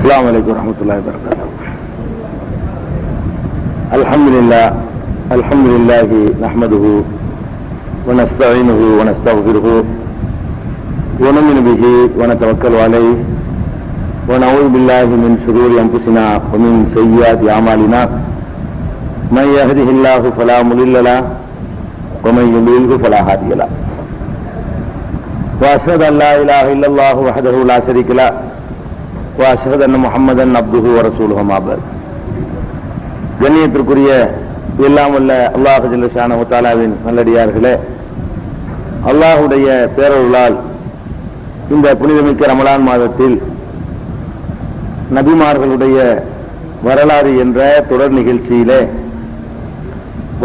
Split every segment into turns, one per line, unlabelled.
السلام عليكم ورحمة الله وبركاته. الحمد لله نحمده ونستعينه ونستغفره ونؤمن به ونتوكل عليه ونعوذ بالله من شرور أنفسنا ومن سيئات أعمالنا من يهده الله فلا مضل له ومن يضلل فلا هادي له وأشهد أن لا إله إلا الله وحده لا شريك له وأشهد أن محمدا عبده ورسوله ما بعد. கண்ணியத்திற்குரிய எல்லாம் உள்ள அல்லாஹ் ஜல்ல ஷானஹு தஆலாவின் நல்லடியார்களே, அல்லாஹ்வுடைய பேரருளால் இந்த புனிதமிக்க ரமலான் மாதத்தில் நபிமார்களுடைய வரலாறு என்ற தொடர் நிகழ்ச்சியிலே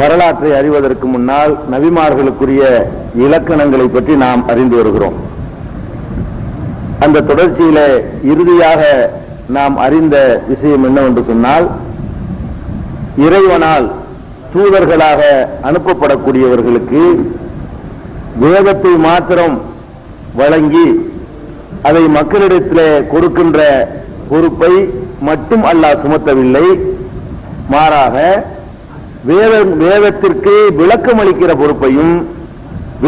வரலாற்றை அறிவதற்கு முன்னால் நபிமார்களுக்குரிய இலக்கணங்களை பற்றி நாம் அறிந்து வருகிறோம். அந்த தொடர்ச்சியிலே இறுதியாக நாம் அறிந்த விஷயம் என்னவென்று சொன்னால், இறைவனால் தூதர்களாக அனுப்பப்படக்கூடியவர்களுக்கு வேதத்தை மாத்திரம் வழங்கி அதை மக்களிடத்திலே கொடுக்கின்ற பொறுப்பை மட்டும் அல்லாஹ் சுமத்தவில்லை, மாறாக வேதத்திற்கு விளக்கம் அளிக்கிற பொறுப்பையும்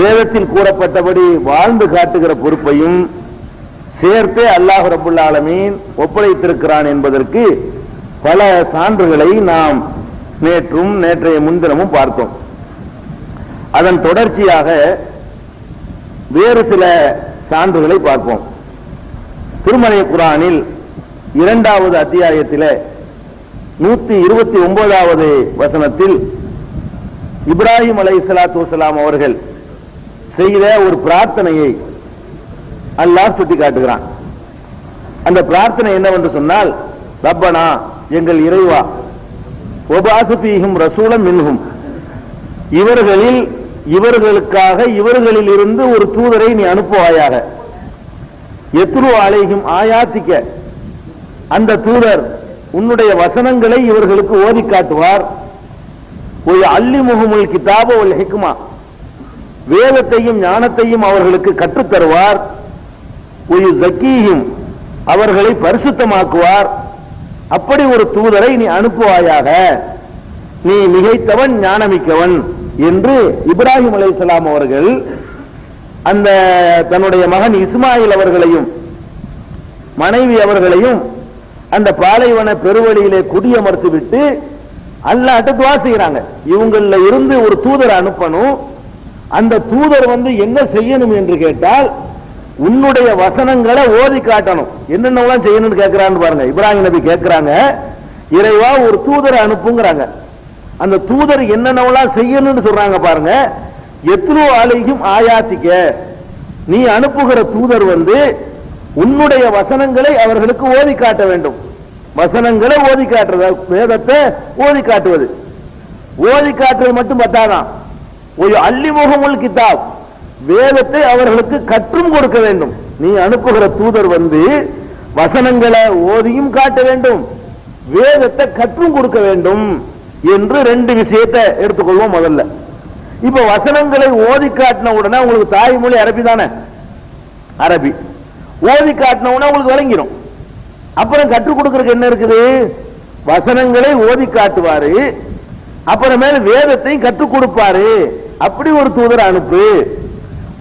வேதத்தில் கூறப்பட்டபடி வாழ்ந்து காட்டுகிற பொறுப்பையும் சேர்த்தே அல்லாஹ் ரப்புல் ஆலமீன் ஒப்படைத்திருக்கிறான் என்பதற்கு பல சான்றுகளை நாம் நேற்றும் நேற்றைய முன்தினமும் பார்த்தோம். அதன் தொடர்ச்சியாக வேறு சில சான்றுகளை பார்ப்போம். திருமறை குர்ஆனில் 2வது அத்தியாயத்திலே 129வது வசனத்தில் இப்ராஹிம் அலைஹிஸ்ஸலாத்து வஸ்ஸலாம் அவர்கள் செய்த ஒரு பிரார்த்தனையை அல்லாஹ் சுட்டி காட்டுகிறான். அந்த பிரார்த்தனை என்னவென்று சொன்னால், ரப்பனா எங்கள் இறைவா, வபஅஸ் ஃபீஹிம் ரசூலன் மின்ஹும், இவர்களுக்காக இவர்களில் இருந்து ஒரு தூதரை நீ அனுப்புவாயாக, யத்லு அலைஹிம் ஆயாத்திக, அந்த தூதர் உன்னுடைய வசனங்களை இவர்களுக்கு ஓதி காட்டுவார், அல்லிமுஹுமுல் கிதாப வல் ஹிக்மா, வேதத்தையும் ஞானத்தையும் அவர்களுக்கு கற்றுத் தருவார், ஜக்கீஹிம், அவர்களை பரிசுத்தமாக்குவார், அப்படி ஒரு தூதரை நீ அனுப்புவாயாக, நீ மிகைத்தவன் ஞானமிக்கவன் என்று இப்ராஹிம் அலைஹிஸ்ஸலாம் அவர்கள் அந்த தன்னுடைய மகன் இஸ்மாயில் அவர்களையும் மனைவி அவர்களையும் அந்த பாலைவன பெருவழியிலே குடியமர்த்தி விட்டு அல்லாஹ்ட்ட துஆ செய்றாங்க. இவங்கள இருந்து ஒரு தூதரை அனுப்பணும், அந்த தூதர் என்ன செய்யணும் என்று கேட்டால், உன்னுடைய வசனங்களை ஓதி காட்டணும். என்னென்னலாம் செய்யணும்னு கேட்கிறான்னு பாருங்க. இப்ராஹிம் நபி கேட்கிறாங்க, இறைவா ஒரு தூதரை அனுப்புங்கிறாங்க. அந்த தூதர் என்னென்னலாம் செய்யணும்னு சொல்றாங்க பாருங்க. யத்லு அலைஹிம் ஆயாத்திக, நீ அனுப்புகிற தூதர் உன்னுடைய வசனங்களை அவர்களுக்கு ஓதி காட்ட வேண்டும். வசனங்களை ஓதி காட்டுறது, வேதத்தை ஓதி காட்டுவது. ஓதி காட்டுறது மட்டும் பத்தாதான், ஒரு அல்லிமுஹுமுல் கிதாப், வேதத்தை அவர்களுக்கு கற்றும் கொடுக்க வேண்டும். நீ அனுப்புகிற தூதர் வசனங்களை ஓதியும் காட்ட வேண்டும், வேதத்தை கற்றும் கொடுக்க வேண்டும் என்று 2 விஷயத்தை எடுத்துக்கொள்வோம். முதல்ல இப்ப வசனங்களை ஓதி காட்டின உடனே உங்களுக்கு தாய்மொழி அரபி தானே, அரபி ஓதி காட்டின உடனே உங்களுக்கு விளங்கிடும். அப்புறம் கற்றுக் கொடுக்கறதுக்கு என்ன இருக்குது? வசனங்களை ஓதி காட்டுவாரு, அப்புறமேல வேதத்தையும் கற்றுக் கொடுப்பாரு. அப்படி ஒரு தூதர் அனுப்பு.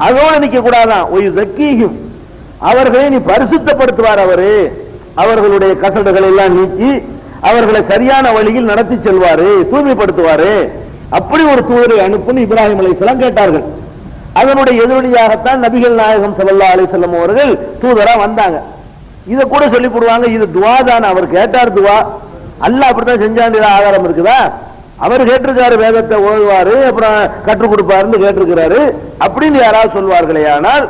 அதோடு நிக்க கூடாதான், ஜக்கீஹிம், அவர்களை நீ பரிசுத்தப்படுத்துவார். அவர்களுடைய கசடுகளை எல்லாம் நீக்கி அவர்களை சரியான வழியில் நடத்தி செல்வாரு, தூய்மைப்படுத்துவாரு. அப்படி ஒரு தூதரை அனுப்புன்னு இப்ராஹிம் அலைஹிஸ்ஸலாம் கேட்டார்கள். அதனுடைய எதிரொலியாகத்தான் நபிகள் நாயகம் ஸல்லல்லாஹு அலைஹி வஸல்லம் அவர்கள் தூதரா வந்தாங்க. இத கூட சொல்லி போடுவாங்க, இது துஆ தான். அவர் கேட்டார் துஆ, அல்லாஹ் அப்படித்தான் செஞ்சான் ஆதாரம் இருக்குதா? அவர் கேட்டிருக்காரு, வேதத்தை ஓதுவாரு, அப்புறம் கற்றுக் கொடுப்பாருன்னு கேட்டிருக்கிறாரு அப்படின்னு யாராவது சொல்வார்களே, ஆனால்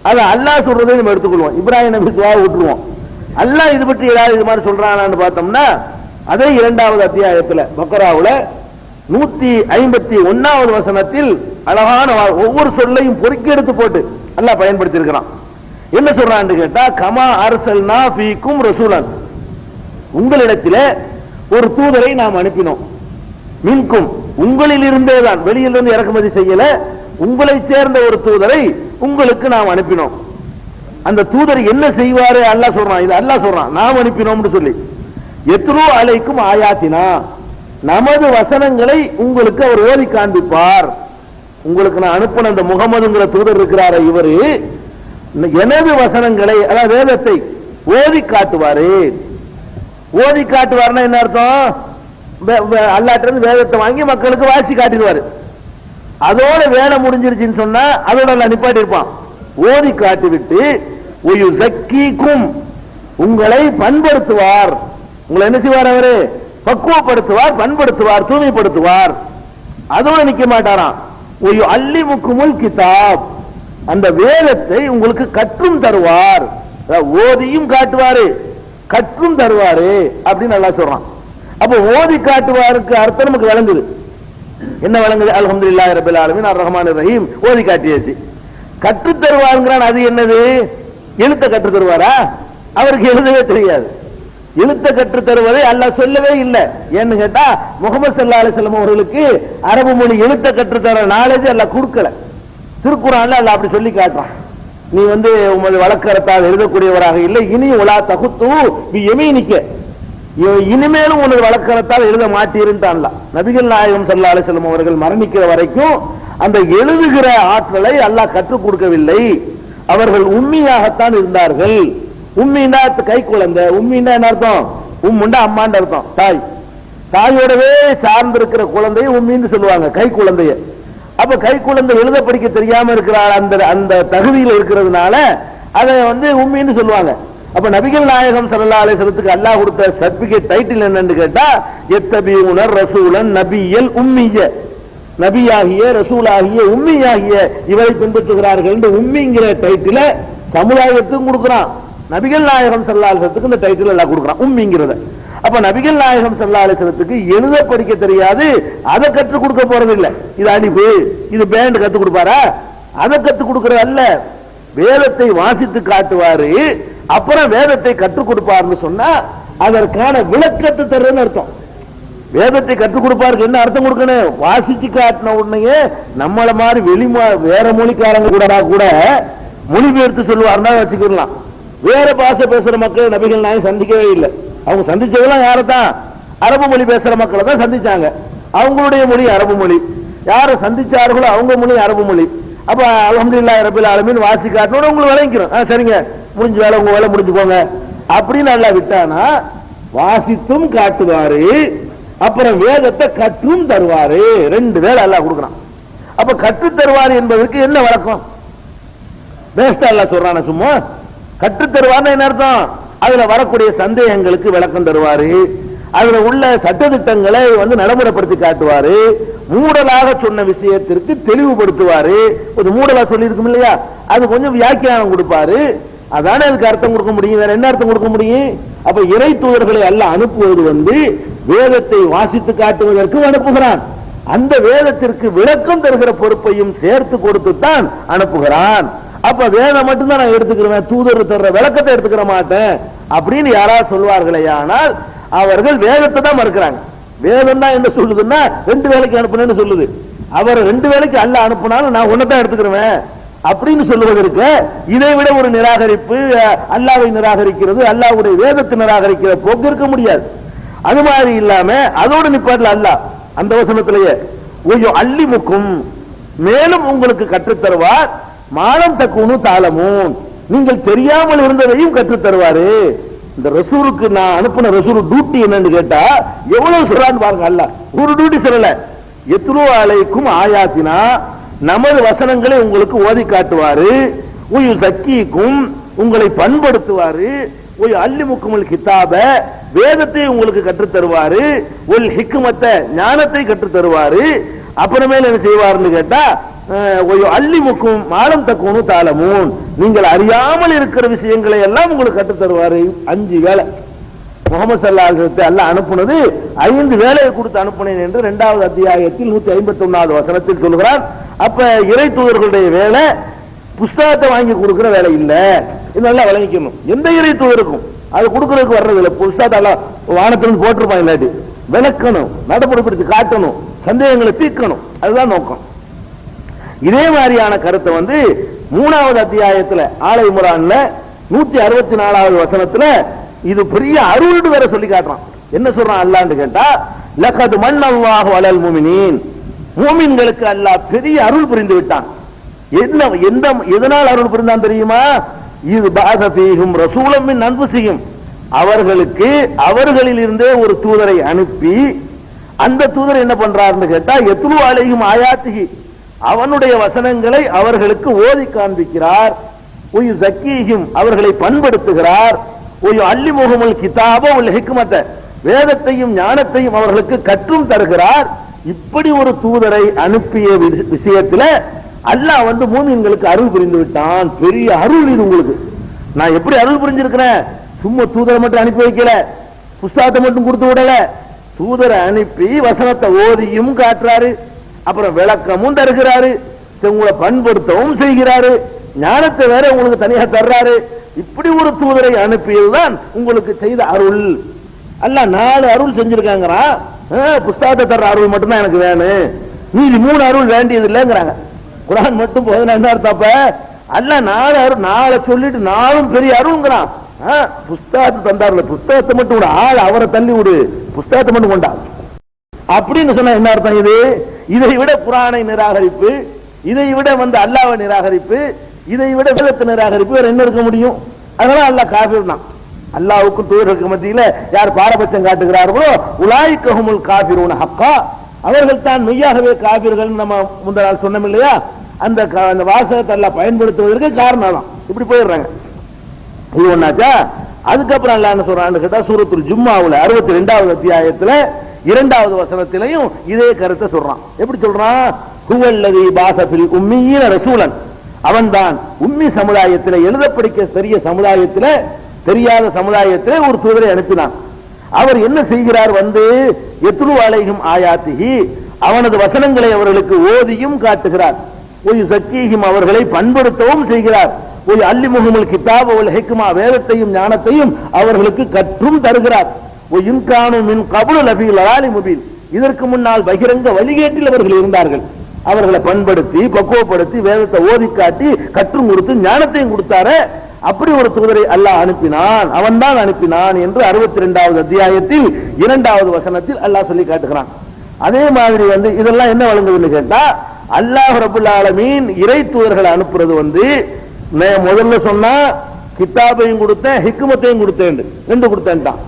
அது அல்லாஹ் சொல்றதை நம்ம எடுத்துக்கொள்வோம். இப்ராஹிம் நபி துஆ விட்டுருவோம். அல்லாஹ் இது பற்றி ஏதாவது இது மாதிரி சொல்றானான்னு பார்த்தோம்னா, அதே 2வது அத்தியாயத்துல பக்ராவுல 151வது வசனத்தில் அழகான ஒவ்வொரு சொல்லையும் பொறுக்கி எடுத்து போட்டு அல்லாஹ் பயன்படுத்தி இருக்கிறான். என்ன சொல்றான்னு கேட்டா, கமா அர்சல்னா ஃபீக்கும் ரசூலன், உங்களிடத்திலே ஒரு தூதரை நாம் அனுப்பினோம். மின்கும், உங்களில் இருந்தே தான், வெளியிலிருந்து இறக்குமதி செய்யல, உங்களை சேர்ந்த ஒரு தூதரை உங்களுக்கு நாம் அனுப்பினோம். அந்த தூதர் என்ன செய்வாரு அல்லாஹ் சொல்றான். இது அல்லாஹ் சொல்றான், நாம் அனுப்பினோம்னு சொல்லி. எத்ரு அலைக்கும் ஆயாத்தினா, நமது வசனங்களை உங்களுக்கு அவர் ஓதி காண்பிப்பார். உங்களுக்கு நான் அனுப்பின அந்த முகமதுங்கிற தூதர் இருக்கிறார, இவரு எனது வசனங்களை, அதாவது வேதத்தை ஓதி காட்டுவாரு. ஓதி காட்டுவார்னா என்ன அர்த்தம்? அல்லாஹ்ட்ட இருந்து வேதத்தை வாங்கி மக்களுக்கு வாசி காட்டிடுவாரு. அதோட வேலை முடிஞ்சிருச்சுன்னு சொன்னா அதோட எல்லாம் நிப்பாட்டி இருப்பான். ஓதி காட்டிவிட்டு சக்கிக்கும், உங்களை பண்படுத்துவார். உங்களை என்ன செய்வார்? அவரு பக்குவப்படுத்துவார், பண்படுத்துவார், தூய்மைப்படுத்துவார். அதோட நிக்க மாட்டாராம். அல்லிமுக்குமுல் கிதாப், அந்த வேதத்தை உங்களுக்கு கற்றும் தருவார். ஓதியும் காட்டுவாரு, கற்றும் தருவாரு அப்படின்னு நல்லா சொல்றான். அப்ப ஓதி காட்டுவாருக்கு அர்த்தம் நமக்கு விளங்குது. என்ன விளங்குது? அல்ஹம்துலில்லாஹி ரப்பில் ஆலமீன் அர் ரஹ்மானிர் ரஹீம் ஓதி காட்டியாச்சு. கற்று தருவாருங்கிறான். அது என்னது? எழுத்த கற்று தருவாரா? அவருக்கு எழுதவே தெரியாது. எழுத்த கற்று தருவதை அல்லாஹ் சொல்லவே இல்லை. ஏன்னு கேட்டா முகமது ஸல்லல்லாஹு அலைஹி வஸல்லம் அவர்களுக்கு அரபு மொழி எழுத்த கற்று தர நாலேஜ் அல்லாஹ் கொடுக்கல. திருக்குர்ஆன்ல அல்லாஹ் அப்படி சொல்லி காட்டுறான். நீ உமது வழக்கரத்தால் எழுதக்கூடியவராக இல்லை, இனி உலா தகுத்து பி யமீனிக்க, இனிமேலும் உனது வழக்கரத்தால் எழுத மாட்டீருன்றான்ல. நபிகள் நாயகம் ஸல்லல்லாஹு அலைஹி வஸல்லம் அவர்கள் மரணிக்கிற வரைக்கும் அந்த எழுதுகிற ஆற்றலை அல்லாஹ் கற்றுக் கொடுக்கவில்லை. அவர்கள் உம்மியாகத்தான் இருந்தார்கள். உம்மின்னா கை குழந்தை. உம்மின்னா என்ன அர்த்தம்? உம்முண்டா அம்மான்னு அர்த்தம். தாய், தாயோடவே சார்ந்திருக்கிற குழந்தைய உம்மின்னு சொல்லுவாங்க, கை குழந்தைய. அப்ப கை குழந்தை எழுத படிக்க தெரியாம இருக்கிறாள், அந்த தகுதியில் இருக்கிறதுனால அதை உம்மின்னு சொல்லுவாங்க. அப்ப நபிகள் நாயகம் ஸல்லல்லாஹு அலைஹி வஸல்லத்துக்கு அல்லாஹ் கொடுத்த சர்டிபிகேட் டைட்டில் என்னன்னு கேட்டா யத்தபீஉன ரசூலன் நபியல் உம்மிய, நபியாகிய ரசூலாகிய உம்மியாகிய இவரை பின்பற்றுகிறார்கள் என்று உம்மிங்கிற டைட்டில சமுதாயத்துக்கும் கொடுக்கிறான். நபிகள் நாயகம் ஸல்லல்லாஹு அலைஹி வஸல்லத்துக்கு இந்த டைட்டில் எல்லாம் கொடுக்கிறான், உம்மிங்கிறத. அப்ப நபிகள் நாயகம் ஸல்லல்லாஹு அலைஹி வஸல்லத்துக்கு எழுத படிக்க தெரியாது, அதை கற்றுக் கொடுக்க போறது இல்ல. இது அலிஃபு, இது பேண்ட் கத்துக் கொடுப்பாரா? அதை கத்துக் கொடுக்கறது அல்ல. வேதத்தை வாசித்து காட்டுவாரு, அப்புறம் வேதத்தை கற்றுக் கொடுப்பாருன்னு சொன்னா அதற்கான விளக்கத்தை தர்றதுன்னு அர்த்தம். வேதத்தை கற்றுக் கொடுப்பாருக்கு என்ன அர்த்தம் கொடுக்கணும்? வாசிச்சு காட்டின உடனே நம்மள மாதிரி வேற மொழிக்காரங்க கூட மொழிபெயர்த்து சொல்லுவாருன்னா வச்சுக்கலாம். வேற பாஷை பேசுற மக்கள் நபிகள் நாயகம் சந்திக்கவே இல்லை. அவங்க சந்திச்சதெல்லாம் யாரத்தான்? அரபு மொழி பேசுற மக்களை தான் சந்திச்சாங்க. அவங்களுடைய மொழி அரபு மொழி. யாரை சந்திச்சார்களோ அவங்க மொழி அரபு மொழி. அப்ப அல்ஹம்துலில்லாஹி ரப்பில் ஆலமீன் வாசி காட்டணும் உங்களுக்கு விளங்கிக்கிறோம். சரிங்க, முடிஞ்ச வேலை, உங்க வேலை முடிஞ்சுக்கோங்க அப்படின்னு நல்லா விட்டானா வாசித்தும் காட்டுவாரு, அப்புறம் வேதத்தை கற்றும் தருவாரு. ரெண்டு வேலை அல்லாஹ் கொடுக்குறான். அப்ப கற்று தருவாரு என்பதற்கு என்ன வழக்கம்? பேஸ்டா அல்லாஹ் சொல்றான. சும்மா கற்று தருவார்னு என்ன அர்த்தம்? அதுல வரக்கூடிய சந்தேகங்களுக்கு விளக்கம் தருவாரு, அதுல உள்ள சட்டதிட்டங்களை நடைமுறைப்படுத்தி காட்டுவாரு, மூடலாக சொன்ன விஷயத்திற்கு தெளிவுபடுத்துவாரு. ஒரு மூடலா சொல்லி இருக்கும் இல்லையா, அது கொஞ்சம் வியாக்கியானம் கொடுப்பாரு. அதானே அதுக்கு அர்த்தம் கொடுக்க முடியும். வேற என்ன அர்த்தம் கொடுக்க முடியும்? அப்ப இறை தூதர்களை அல்லாஹ் அனுப்புவது வேதத்தை வாசித்து காட்டுவதற்கு அனுப்புகிறான். அந்த வேதத்திற்கு விளக்கம் தருகிற பொறுப்பையும் சேர்த்து கொடுத்துத்தான் அனுப்புகிறான். அப்ப வேதம் மட்டும்தான் நான் எடுத்துக்கிறேன், தூதர் தர்ற விளக்கத்தை எடுத்துக்கிற மாட்டேன் அப்படின்னு யாராவது சொல்வார்களே, ஆனால் அவர்கள் வேதத்தை தான் மறுக்கிறாங்க. வேதம் தான் என்ன சொல்லுதுன்னா ரெண்டு வேலைக்கு அனுப்புனேன்னு சொல்லுது. அவர் ரெண்டு வேலைக்கு அல்லாஹ் அனுப்புனாலும் நான் ஒன்னதான் எடுத்துக்கிறேன் அப்படின்னு சொல்லுவதற்கு இதை விட ஒரு நிராகரிப்பு, அல்லாஹ்வை நிராகரிக்கிறது, அல்லாஹ்வுடைய வேதத்தை நிராகரிக்கிற போக்கு இருக்க முடியாது. அது மாதிரி இல்லாம அதோடு நிப்பாட்டல அல்லாஹ் அந்த வசனத்திலேயே அல்லிமுக்கும், மேலும் உங்களுக்கு கற்றுத்தருவார், மாலம் தக்குனு தாளமும், நீங்கள் தெரியாமல் இருந்ததையும் கற்றுத் தருவாரு. இந்த ரசூலுக்கு நான் அனுப்பின ரசூல் டியூட்டி என்னன்னு கேட்டா எவ்வளவு சொல்றான்னு பாருங்க. அல்லாஹ் ஒரு டியூட்டி சொல்லல. எத்ரு அலைக்கும் ஆயாத்தினா, நமது வசனங்களை உங்களுக்கு ஓதி காட்டுவாரு, சக்கிக்கும், உங்களை பண்படுத்துவாரு, அல்லிமுக்குமுல் கிதாப, வேதத்தை உங்களுக்கு கற்றுத் தருவாரு, ஒல் ஹிக்மத்தை, ஞானத்தை கற்றுத் தருவாரு. அப்புறமேல என்ன செய்வார்னு கேட்டா அல்லிமுக்கும் மாலம் தக்குனு தாளமும், நீங்கள் அறியாமல் இருக்கிற விஷயங்களை எல்லாம் உங்களுக்கு கற்றுத் தருவாரு. 5 வேலை முகமது ஸல்லல்லாஹு அலைஹி வஸல்லம் அல்லாஹ் அனுப்புனது 5 வேலையை கொடுத்து அனுப்புனேன் என்று 2வது அத்தியாயத்தில் 151வது வசனத்தில் சொல்கிறான். அப்ப இறை தூதர்களுடைய வேலை புஸ்தகத்தை வாங்கி கொடுக்கிற வேலை இல்ல. இது நல்லா விளங்கிக்கணும். எந்த இறை தூதருக்கும் அது கொடுக்கறதுக்கு வர்றது இல்லை. புஸ்தகத்தை வானத்திலிருந்து போட்டிருப்பான், இல்லாட்டி விளக்கணும், நடைமுறைப்படுத்தி காட்டணும், சந்தேகங்களை தீர்க்கணும், அதுதான் நோக்கம். இதே மாதிரியான கருத்தை 3வது அத்தியாயத்தில் ஆலை இம்ரான்ல 164வது வசனத்துல இது பெரிய அருள்னு வேற சொல்லி காட்டுறான். என்ன சொல்றான் அல்லாஹ்னு கேட்டா, லகத் மன்னல்லாஹு அலல் முஃமினீன், மூமின்களுக்கு அல்லாஹ் பெரிய அருள் புரிந்து விட்டான். எதனால் அருள் புரிந்தான் தெரியுமா? இது பாஸ ஃபீஹும் ரசூலம் மின் அன்ஃபுஸிஹிம், அவர்களுக்கு அவர்களில் இருந்தே ஒரு தூதரை அனுப்பி, அந்த தூதர் என்ன பண்றாருன்னு கேட்டா, யத்லு அலைஹிம் ஆயாத்திஹி, அவனுடைய வசனங்களை அவர்களுக்கு ஓதி காண்பிக்கிறார். ஒய் ஸக்கீஹிம், அவர்களை பண்படுத்துகிறார். ஒய் அல்லிமுஹுமுல் கிதாப வல் ஹிக்மத, வேதத்தையும் ஞானத்தையும் அவர்களுக்கு கற்றும் தருகிறார். இப்படி ஒரு தூதரை அனுப்பிய விஷயத்துல அல்லாஹ் மூமின்களுக்கு அருள் புரிந்து விட்டான். பெரிய அருள் இது உங்களுக்கு. நான் எப்படி அருள் புரிஞ்சிருக்கிறேன்? சும்மா தூதரை மட்டும் அனுப்பி வைக்கல, புஸ்தகத்தை மட்டும் கொடுத்து விடல, தூதரை அனுப்பி வசனத்தை ஓதியும் காட்டுறாரு, அப்புறம் விளக்கமும் தருகிறாரு, உங்களை பண்படுத்தவும் செய்கிறாரு, ஞானத்தை வேற உங்களுக்கு தனியா தர்றாரு. இப்படி ஒரு தூதரை அனுப்பியதுதான் உங்களுக்கு செய்த அருள். அல்லாஹ் 4 அருள் செஞ்சிருக்காங்கிறான். புஸ்தகத்தை தர்ற அருள் மட்டும்தான் எனக்கு வேணும், மீதி 3 அருள் வேண்டியது இல்லைங்கிறாங்க. குர்ஆன் மட்டும் போதும் என்ன அர்த்தம்? அல்லாஹ் 4 அருள் 4 சொல்லிட்டு 4ம் பெரிய அருள்ங்கிறான். புஸ்தகத்தை தந்தார்ல, புஸ்தகத்தை மட்டும் விட, ஆள் அவரை தள்ளி விடு, புஸ்தகத்தை மட்டும் கொண்டா அப்படின்னு சொன்னா என்ன அர்த்தம்? இது இதை விட குர்ஆனை நிராகரிப்பு, இதை விட அல்லாஹ்வை நிராகரிப்பு, இதை விட வேதத்தை நிராகரிப்பு வேற என்ன இருக்க முடியும்? அதனால அல்லாஹ் காஃபிர் தான். அல்லாஹ்வுக்கும் தூதருக்கு மத்தியில யார் பாரபட்சம் காட்டுகிறார்களோ உலாயிக்கஹுமுல் காஃபிரூன ஹக்கா, அவர்கள் தான் மெய்யாகவே காஃபிர்கள். நம்ம முந்தின நாள் சொன்னோம் இல்லையா? அந்த வாசகத்தை அல்லாஹ் பயன்படுத்துவதற்கு காரணம் தான். இப்படி போயிடுறாங்க. இது ஒண்ணாச்சா? அதுக்கப்புறம் அல்லாஹ் என்ன சொல்றான்னு கேட்டா, சூரத்துல் ஜும்மாவுல 62வது அத்தியாயத்துல 2வது வசனத்திலையும் இதே கருத்தை சொல்றான். எப்படி சொல்றான்? ஹுவல்லதி பாஸ ஃபில் உம்மீன ரசூலன், அவன்தான் உம்மி சமுதாயத்தில், எழுத படிக்க தெரிய சமுதாயத்தில், தெரியாத சமுதாயத்தில் ஒரு தூதரை அனுப்பினான். அவர் என்ன செய்கிறார்? யத்லு அலைஹிம் ஆயாத்திஹி, அவனது வசனங்களை அவர்களுக்கு ஓதியும் காட்டுகிறார். ஒய் ஸக்கீஹிம், அவர்களை பண்படுத்தவும் செய்கிறார். ஒய் அல்லிமுஹுமுல் கிதாப வல் ஹிக்மா, வேதத்தையும் ஞானத்தையும் அவர்களுக்கு கற்றும் தருகிறார். ஒய் இன்கானு மின் கப்லு லஃபீ லலாலி முபீன், இதற்கு முன்னால் பகிரங்க வழிகேட்டில் அவர்கள் இருந்தார்கள். அவர்களை பண்படுத்தி பக்குவப்படுத்தி வேதத்தை ஓதி காட்டி கற்றும் கொடுத்து ஞானத்தையும் கொடுத்தாரு. அப்படி ஒரு தூதரை அல்லாஹ் அனுப்பினான், அவன் தான் அனுப்பினான் என்று 62வது அத்தியாயத்தில் 2வது வசனத்தில் அல்லாஹ் சொல்லி காட்டுகிறான். அதே மாதிரி இதெல்லாம் என்ன வழங்குதுன்னு கேட்டா, அல்லாஹ் ரப்பல் ஆலமீன் இறை தூதர்களை அனுப்புறது முதல்ல சொன்னா கிதாபையும் கொடுத்தேன், ஹிக்மத்தையும் கொடுத்தேன், 2 கொடுத்தேன்ட்டான்.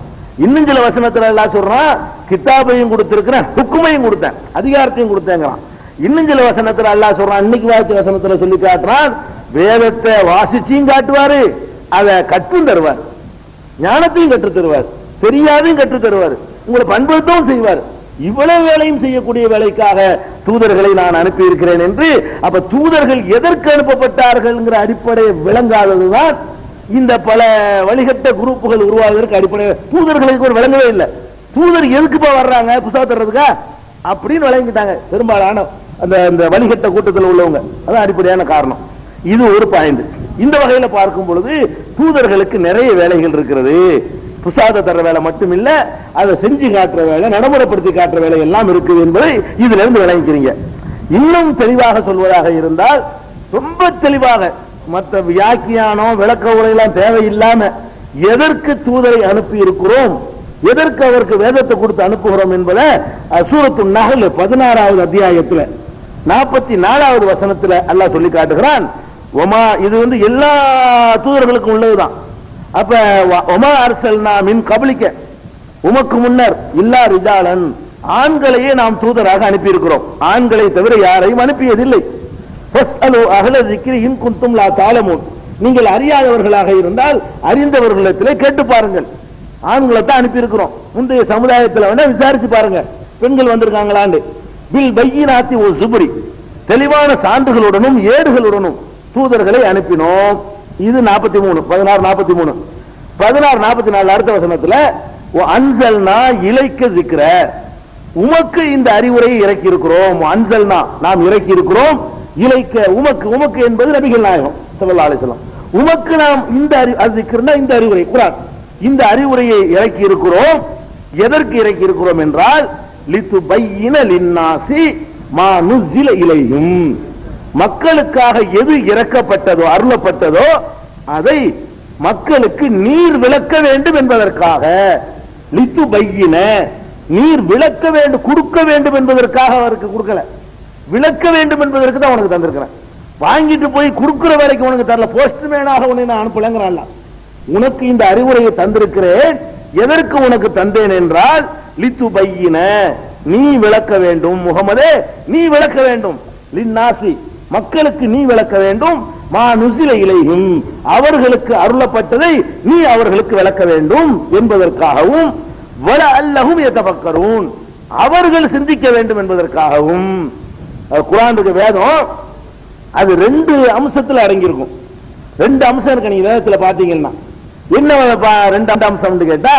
இன்னும் சில வசனத்துல அல்லாஹ் சொல்றான், கிதாபையும் கொடுத்திருக்கிறேன், ஹுக்குமையும் கொடுத்தேன், அதிகாரத்தையும் கொடுத்தேங்கிறான். இன்னும் சில வசனத்துல அல்லாஹ் சொல்றான், இன்னைக்கு வாசிச்ச வசனத்துல சொல்லி காட்டுறான், வேதத்தை வாசிச்சியும் காட்டுவாரு, அதை கற்றும் தருவார், ஞானத்தையும் கற்று தருவார், தெரியாதையும் கற்று தருவார், உங்களை பண்படுத்தவும் செய்வார். இவ்வளவு வேலையும் செய்யக்கூடிய வேலைக்காக தூதர்களை நான் அனுப்பி இருக்கிறேன் என்று. அப்ப தூதர்கள் எதற்கு அனுப்பப்பட்டார்கள் அடிப்படை விளங்காததுதான் இந்த பல வழிகட்ட குரூப்புகள் உருவாவதற்கு அடிப்படை. தூதர்களுக்கு ஒரு விளங்கவே இல்லை. தூதர் எதுக்குப்பா வர்றாங்க? புத்தகம் தர்றதுக்கா அப்படின்னு விளங்கிட்டாங்க பெரும்பாலான அந்த வழிகட்ட கூட்டத்தில் உள்ளவங்க. அதான் அடிப்படையான காரணம். இது ஒரு பாயிண்ட். இந்த வகையில பார்க்கும் பொழுது தூதர்களுக்கு நிறைய வேலைகள் இருக்கிறது. புசாத தர வேலை மட்டும் இல்ல, அதை செஞ்சு காட்டுற வேலை, நடைமுறைப்படுத்தி காட்டுற வேலை எல்லாம் இருக்குது என்பதை இதுல இருந்து விளங்கிக்கிறீங்க. இன்னும் தெளிவாக சொல்வதாக இருந்தால், ரொம்ப தெளிவாக மற்ற வியாக்கியானம் விளக்க உரையெல்லாம் தேவையில்லாம எதற்கு தூதரை அனுப்பி இருக்கிறோம், எதற்கு அவருக்கு வேதத்தை கொடுத்து அனுப்புகிறோம் என்பதை சூரத்து நஹல் 16வது அத்தியாயத்தில் 44வது வசனத்தில் அல்லாஹ் சொல்லி காட்டுகிறான். ஒமா, இது எல்லா தூதர்களுக்கும் உள்ளதுதான். அப்ப ஒமா அர்சல்னா மின் கபலிக்க, உமக்கு முன்னர் இல்லா ரிஜாலன், ஆண்களையே நாம் தூதராக அனுப்பி இருக்கிறோம், ஆண்களை தவிர யாரையும் அனுப்பியதில்லை. நீங்கள் அறியாதவர்களாக இருந்தால் அறிந்தவர்களிடத்திலே கேட்டு பாருங்கள். ஆண்களை தான் அனுப்பி இருக்கிறோம். முந்தைய சமுதாயத்தில் வேணா விசாரிச்சு பாருங்க, பெண்கள் வந்திருக்காங்களான்னு. பில் பையினாத்தி ஓ சுபரி, தெளிவான சான்றுகளுடனும் ஏடுகளுடனும் தூதர்களை அனுப்பினோம். இது 43 16 43 16 44 அடுத்த வசனத்துல அன்சல்னா இலைக்க திக்கிற, உமக்கு இந்த அறிவுரையை இறக்கி இருக்கிறோம். அன்சல்னா நாம் இறக்கி இருக்கிறோம், இலைக்க உமக்கு, உமக்கு என்பது நபிகள் நாயகம் ஸல்லல்லாஹு அலைஹி வஸல்லம். உமக்கு நாம் இந்த இந்த அறிவுரை குர்ஆன், இந்த அறிவுரையை இறக்கி இருக்கிறோம். எதற்கு இறக்கி இருக்கிறோம் என்றால், லிதுபையின லின்னாசி மா நுஸில இலைஹிம், மக்களுக்காக எது இறக்கப்பட்டதோ அருளப்பட்டதோ அதை மக்களுக்கு நீர் விளக்க வேண்டும் என்பதற்காக, லித்து பையின நீர் விளக்க வேண்டும், கொடுக்க வேண்டும் என்பதற்காக அவருக்கு கொடுக்கல, விளக்க வேண்டும் என்பதற்கு தான் உனக்கு தந்திருக்கிறேன். வாங்கிட்டு போய் கொடுக்கிற வேலைக்கு உனக்கு தரல, போஸ்ட்மேனாக உன்னை நான் அனுப்பலங்கிறான். உனக்கு இந்த அறிவுரையை தந்திருக்கிறேன். எதற்கு உனக்கு தந்தேன் என்றால் லித்து பையின நீ விளக்க வேண்டும், முகமதே நீ விளக்க வேண்டும், லின்னாசி மக்களுக்கு நீ விளக்க வேண்டும், மா நுசில இலைஹிம் அவர்களுக்கு அருளப்பட்டதை நீ அவர்களுக்கு விளக்க வேண்டும் என்பதற்காகவும், வல அல்லஹும் யதஃபக்கரூன் அவர்கள் சிந்திக்க வேண்டும் என்பதற்காகவும். குர்ஆனுக்கு வேதம் அது ரெண்டு அம்சத்தில் அடங்கியிருக்கும். ரெண்டு அம்சம் இருக்கு. நீங்க வேதத்துல பாத்தீங்கன்னா என்ன ரெண்டு அம்சம் கேட்டா,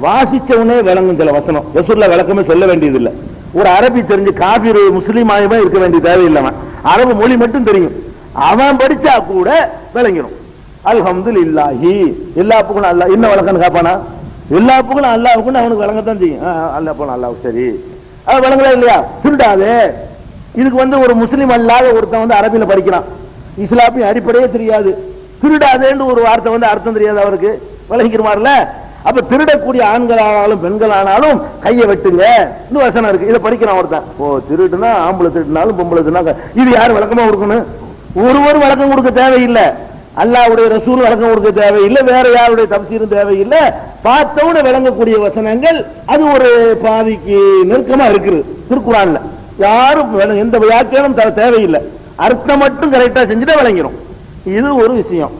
வாசிச்சவனே விளங்கும் சில வசனம். ரசூலுல்லாஹ் விளக்கமே சொல்ல வேண்டியது இல்லை. ஒரு அரபி தெரிஞ்சு காபீர் முஸ்லீம் ஆயமா இருக்க வேண்டிய தேவையில்லை. அரபு மொழி மட்டும் தெரியும், அவன் படிச்சா கூட விளங்கிடும். அல்ஹம்துலில்லாஹி எல்லா புகழும் அல்லாஹ். என்ன விளக்கன்னு கேட்பானா? எல்லா புகழும் அல்லாஹ்வுக்கு அவனுக்கு விளங்கத்தான் செய்யும். அல்லாஹ் புகழும் அல்லாஹ், சரி அது விளங்கல இல்லையா? திருடாதே. இதுக்கு ஒரு முஸ்லீம் அல்லாத ஒருத்தன் அரபியில படிக்கிறான், இஸ்லாமிய அடிப்படையே தெரியாது, திருடாதேன்னு ஒரு வார்த்தை அர்த்தம் தெரியாது அவருக்கு, விளங்கிருமாறுல. அப்ப திருடக்கூடிய ஆண்களானாலும் பெண்களானாலும் கையை வெட்டுங்க வசனம் இருக்கு. இதை படிக்கிறான் ஒருத்தன். ஓ திருடுனா ஆம்பளை திருடினாலும் பொம்பளை திருடினா இது யாரும் விளக்கமா கொடுக்கணும்? ஒருவரும் விளக்கம் கொடுக்க தேவையில்லை. அல்லாஹ்வுடைய ரசூல் விளக்கம் கொடுக்க தேவையில்லை, வேற யாருடைய தஃசீரும் தேவையில்லை. பார்த்தவன விளங்கக்கூடிய வசனங்கள் அது ஒரு பாதிக்கு நெருக்கமா இருக்குது திருக்குர்ஆன்ல. யாரும் எந்த வியாக்கியானம் தர தேவையில்லை, அர்த்தம் மட்டும் கரெக்டா செஞ்சுட்டு விளங்கிடும். இது ஒரு விஷயம்.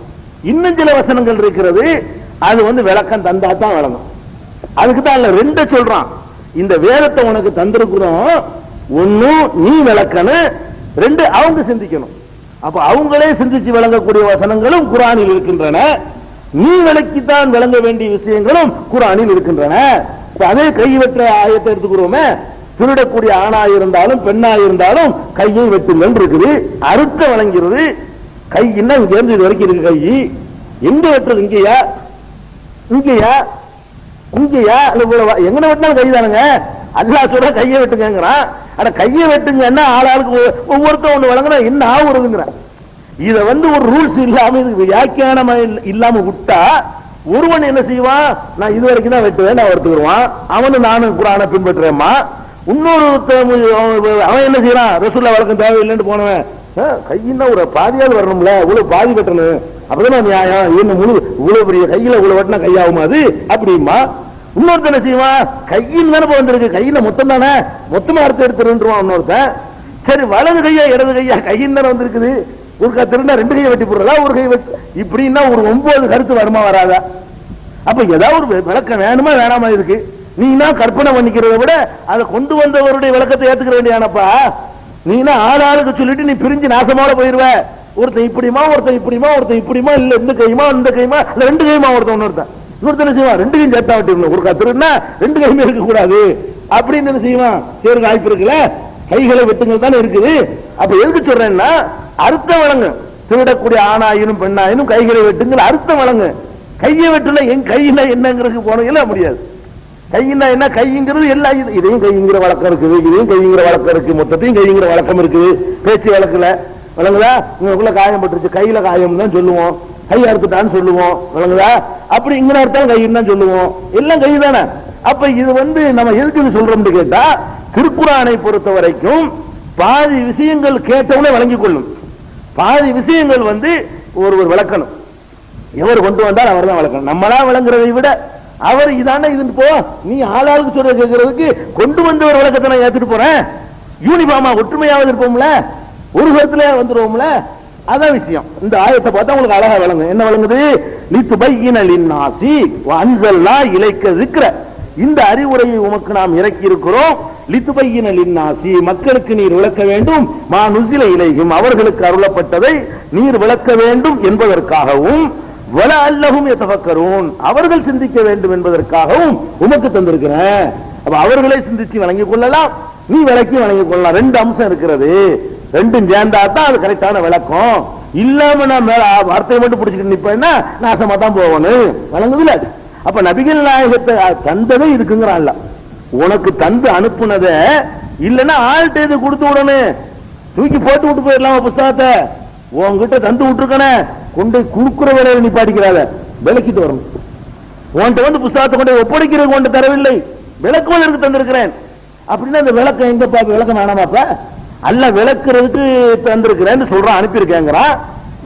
இன்னும் சில வசனங்கள் இருக்கிறது, அது விளக்கம் தந்தா தான் விளங்கும். அதுக்கு தான் ரெண்டு சொல்றான். இந்த வேதத்தை உனக்கு தந்திருக்கிறோம், ஒன்னும் நீ விளக்கணும், ரெண்டு அவங்க சிந்திக்கணும். அப்ப அவங்களே சிந்திச்சு விளங்கக்கூடிய வசனங்களும் குர்ஆனில் இருக்கின்றன, நீ விளக்கித்தான் விளங்க வேண்டிய விஷயங்களும் குர்ஆனில் இருக்கின்றன. அதே கைவெற்ற ஆயத்தை எடுத்துக்கிறோமே, திருடக்கூடிய ஆணா இருந்தாலும் பெண்ணா இருந்தாலும் கையை வெட்டுங்கள் இருக்குது, அறுத்த வழங்கிறது. கை என்ன இங்க இருந்து இது வரைக்கும் இருக்கு, கை எங்க வெட்டுறது? இங்கேயா இங்கேயா இங்கேயா எங்க வெட்டினாலும் கை தானுங்க. அல்லாஹ் சொல்ற கையை வெட்டுங்கிறான். ஆனா கையை வெட்டுங்கன்னா ஆளாளுக்கு ஒவ்வொருத்தரும் ஒண்ணு வழங்கினா என்ன ஆகுறதுங்கிறான். இத ஒரு ரூல்ஸ் இல்லாம இதுக்கு வியாக்கியானம் இல்லாம விட்டா ஒருவன் என்ன செய்வான்? நான் இது வரைக்கும் தான் வெட்டுவேன் நான் ஒருத்துக்குருவான், அவனு நானும் குர்ஆனை பின்பற்றுறேம்மா. இன்னொரு அவன் என்ன செய்யறான்? ரசூலுல்லாஹ் வழக்கம் தேவையில்லைன்னு போனவன் கையின்னா ஒரு பாதியாவது வரணும்ல, இவ்வளவு பாதி வெட்டணும், அப்பதான் நியாயம். என்ன முழு இவ்வளவு பெரிய கையில இவ்வளவு வெட்டினா கையாகுமா அது அப்படிமா? இன்னொருத்த என்ன செய்வான்? கையில் தானே வந்திருக்கு, கையில மொத்தம் தானே, மொத்தமா அறுத்து எடுத்துருவான் இன்னொருத்தன். சரி வலது கையா இடது கையா, கையில் தானே வந்திருக்குது, ஒரு திருந்தா ரெண்டு கையை வெட்டி போடுறதா, ஒரு கை வெட்டி இப்படின்னா ஒரு 9 கருத்து வருமா வராதா? அப்ப ஏதாவது ஒரு விளக்கம் வேணுமா வேணாமா இருக்கு. நீனா கற்பனை பண்ணிக்கிறத விட அதை கொண்டு வந்தவருடைய விளக்கத்தை ஏத்துக்கிற வேண்டியானப்பா. நீனா ஆளாளுக்கு சொல்லிட்டு நீ பிரிஞ்சு நாசமால போயிருவ. ஒருத்தன் இப்படிமா ஒருத்தன் இப்படிமா ஒருத்தன் இப்படிமா, இல்ல இந்த கைமா இந்த கைமா, இல்ல ரெண்டு கைமா ஒருத்தன் இன்னொருத்தன் என்ன செய்வான்? ரெண்டு கையும் சேர்த்தா வெட்டிடணும். ஒரு கத்திருந்தா ரெண்டு கையுமே இருக்க கூடாது அப்படின்னு என்ன செய்வான்? சேரு வாய்ப்பு இருக்குல்ல, கைகளை வெட்டுங்கள் தானே இருக்குது. அப்ப எதுக்கு சொல்றேன்னா அர்த்தம் வழங்கு. திருடக்கூடிய ஆணாயினும் பெண்ணாயினும் கைகளை வெட்டுங்கள், அர்த்தம் வழங்கு. கையை வெட்டுல என் கையில என்னங்கிறது போன முடியாது. கையினா என்ன? கைங்கிறது எல்லாம் இதையும் கைங்கிற வழக்கம் இருக்குது, இதையும் கைங்கிற வழக்கம் இருக்கு, மொத்தத்தையும் கைங்கிற வழக்கம் இருக்குது. பேச்சு வழக்குல வழங்குதா? உங்களுக்குள்ள காயம் பட்டுருச்சு, கையில காயம் தான் சொல்லுவோம், கை அறுத்துட்டான்னு சொல்லுவோம், வழங்குதா? அப்படி இங்க அர்த்தம் கைன்னு தான் சொல்லுவோம், எல்லாம் கை தானே. அப்ப இது நம்ம எதுக்கு சொல்றோம்னு கேட்டா, திருக்குர்ஆனை பொறுத்த வரைக்கும் பாதி விஷயங்கள் கேட்டவனே வழங்கிக் கொள்ளும், பாதி விஷயங்கள் ஒருவர் விளக்கணும். எவர் கொண்டு வந்தால் அவர் தான் வளர்க்கணும். நம்மளா விளங்குறதை விட அவர் இதான இது போ, நீ ஆளாளுக்கு சொல்ற கேட்கறதுக்கு கொண்டு வந்த ஒரு விளக்கத்தை நான் ஏத்துட்டு போறேன். யூனிஃபார்மா ஒற்றுமையாவது இருப்போம்ல, ஒரு கருத்துல வந்துருவோம்ல, அதான் விஷயம். இந்த ஆயத்தை பார்த்தா உங்களுக்கு அழகா விளங்கும். என்ன விளங்குது? லித்துபையின லின்னாசி வ அன்ஸல்னா இலைக்க ذிக்ர, இந்த அறிவுரையை உமக்கு நாம் இறக்கி இருக்கிறோம். லித்துபையின லின்னாசி மக்களுக்கு நீர் விளக்க வேண்டும், மா நுஸில இலைஹிம் அவர்களுக்கு அருளப்பட்டதை நீர் விளக்க வேண்டும் என்பதற்காகவும், வல அல்லஹும் யதஃபக்கரூன் அவர்கள் சிந்திக்க வேண்டும் என்பதற்காகவும் உமக்கு தந்திருக்கிறேன். அப்ப அவர்களை சிந்திச்சு வழங்கிக் கொள்ளலாம், நீ விளக்கி வழங்கிக் கொள்ளலாம். ரெண்டு அம்சம் இருக்கிறது, ரெண்டும் சேர்ந்தா தான் அது கரெக்டான விளக்கம். இல்லாம நான் வார்த்தையை மட்டும் பிடிச்சிட்டு நிப்பேன்னா நாசமா தான் போகணும், வழங்குதுல. அப்ப நபிகள் நாயகத்தை தந்ததை இருக்குங்கிறான்ல, உனக்கு தந்து அனுப்புனத இல்லைன்னா ஆள்கிட்ட இது கொடுத்து விடணும், தூக்கி போட்டு விட்டு போயிடலாம் புஸ்தகத்தை. உன்கிட்ட தந்து விட்டுருக்கன கொண்டு குடுக்குற வேலையில நீ பாடிக்கிறாத, விளக்கிட்டு வரணும். உன்கிட்ட வந்து புஸ்தகத்தை கொண்டு ஒப்படைக்கிறது கொண்டு தரவில்லை, விளக்குவதற்கு தந்திருக்கிறேன். அப்படின்னா அந்த விளக்கம் எங்கப்பா? விளக்கம் வேணாமாப்பா? அல்ல விளக்குறதுக்கு தந்திருக்கிறேன்னு சொல்றான், அனுப்பியிருக்கேங்கிறான்.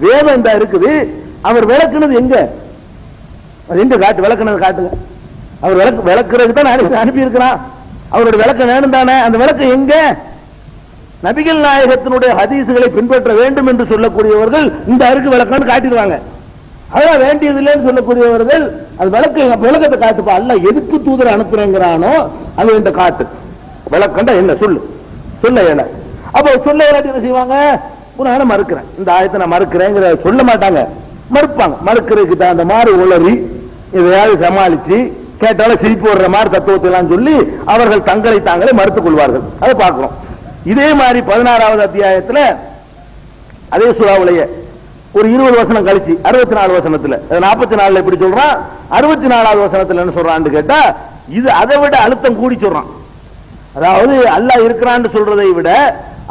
வேதம் இந்த இருக்குது, அவர் விளக்குனது எங்க? அது எங்க காட்டு? விளக்குனது காட்டுங்க. அவர் விளக்குறதுக்கு தான் அனுப்பி இருக்கிறான். அவருடைய விளக்கம் வேணும் தானே, அந்த விளக்கம் எங்க? நபிகள் நாயகத்தினுடைய ஹதீசுகளை பின்பற்ற வேண்டும் என்று சொல்லக்கூடியவர்கள் இந்த அருக்கு விளக்கம்னு காட்டிடுவாங்க. அதான் வேண்டியது இல்லைன்னு சொல்லக்கூடியவர்கள் அது விளக்கத்தை காட்டுப்பா. அல்ல எதுக்கு தூதர் அனுப்புறேங்கிறானோ அது இந்த காட்டு. விளக்கண்டா என்ன சொல்லு, சொல்ல இயல. அப்போ சொல்ல இயலாட்டி என்ன செய்வாங்க? நான் மறுக்கிறேன், இந்த ஆயத்தை நான் மறுக்கிறேங்கிற சொல்ல மாட்டாங்க, மறுப்பாங்க. மறுக்கிறதுக்கு தகுந்த மாதிரி உளறி எதையாவது சமாளிச்சு கேட்டாலும் சிரிப்பு வர்ற மாதிரி தத்துவத்தை எல்லாம் சொல்லி அவர்கள் தங்களை தாங்களே மறுத்துக் கொள்வார்கள். அதை பார்க்கிறோம். இதே மாதிரி 16வது அத்தியாயத்தில் அதே சூறாவுடைய ஒரு 20 வசனம் கழிச்சு 64 வசனத்துல 44 எப்படி சொல்றான், 64வது வசனத்துல என்ன சொல்றான்னு கேட்டா இது அதை விட அழுத்தம் கூடி சொல்றான். அதாவது அல்லாஹ் இருக்கிறான்னு சொல்றதை விட